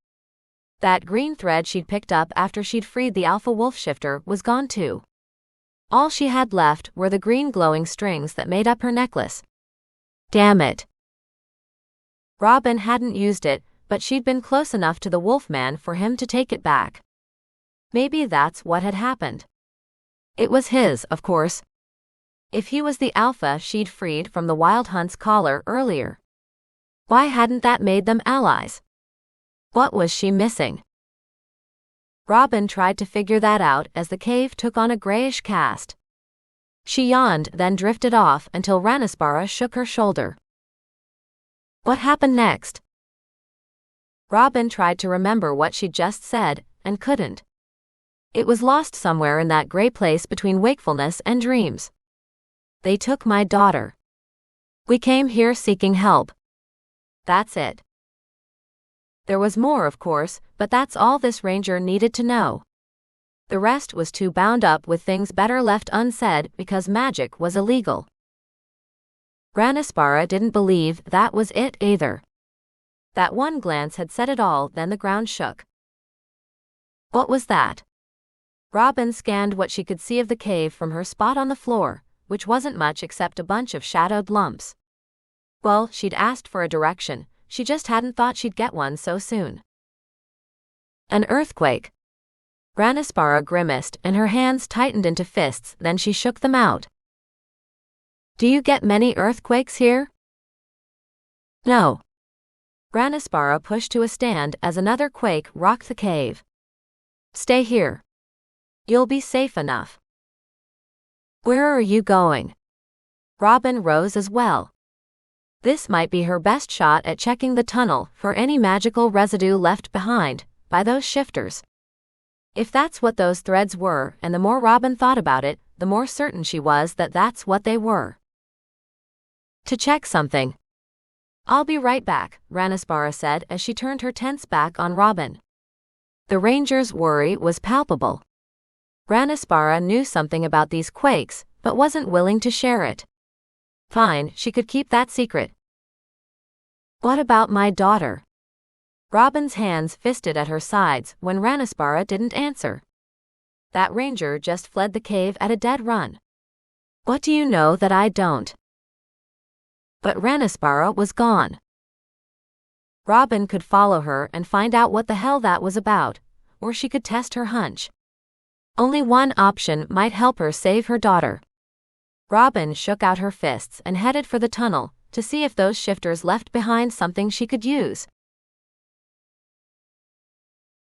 That green thread she'd picked up after she'd freed the alpha wolf shifter was gone too. All she had left were the green glowing strings that made up her necklace. Damn it. Robin hadn't used it, but she'd been close enough to the wolfman for him to take it back. Maybe that's what had happened. It was his, of course. If he was the alpha she'd freed from the wild hunt's collar earlier. Why hadn't that made them allies? What was she missing? Robin tried to figure that out as the cave took on a grayish cast. She yawned, then drifted off until Ranispara shook her shoulder. What happened next? Robin tried to remember what she'd just said, and couldn't. It was lost somewhere in that gray place between wakefulness and dreams. They took my daughter. We came here seeking help. That's it. There was more, of course, but that's all this ranger needed to know. The rest was too bound up with things better left unsaid because magic was illegal. Ranispara didn't believe that was it either. That one glance had said it all, then the ground shook. What was that? Robin scanned what she could see of the cave from her spot on the floor, which wasn't much except a bunch of shadowed lumps. Well, she'd asked for a direction, she just hadn't thought she'd get one so soon. An earthquake. Ranispara grimaced and her hands tightened into fists, then she shook them out. Do you get many earthquakes here? No. Ranispara pushed to a stand as another quake rocked the cave. Stay here. You'll be safe enough. Where are you going? Robin rose as well. This might be her best shot at checking the tunnel for any magical residue left behind by those shifters. If that's what those threads were, and the more Robin thought about it, the more certain she was that that's what they were. To check something. I'll be right back, Ranispara said as she turned her tense back on Robin. The Ranger's worry was palpable. Ranispara knew something about these quakes, but wasn't willing to share it. Fine, she could keep that secret. What about my daughter? Robin's hands fisted at her sides when Ranispara didn't answer. That Ranger just fled the cave at a dead run. What do you know that I don't? But Ranispara was gone. Robin could follow her and find out what the hell that was about, or she could test her hunch. Only one option might help her save her daughter. Robin shook out her fists and headed for the tunnel to see if those shifters left behind something she could use.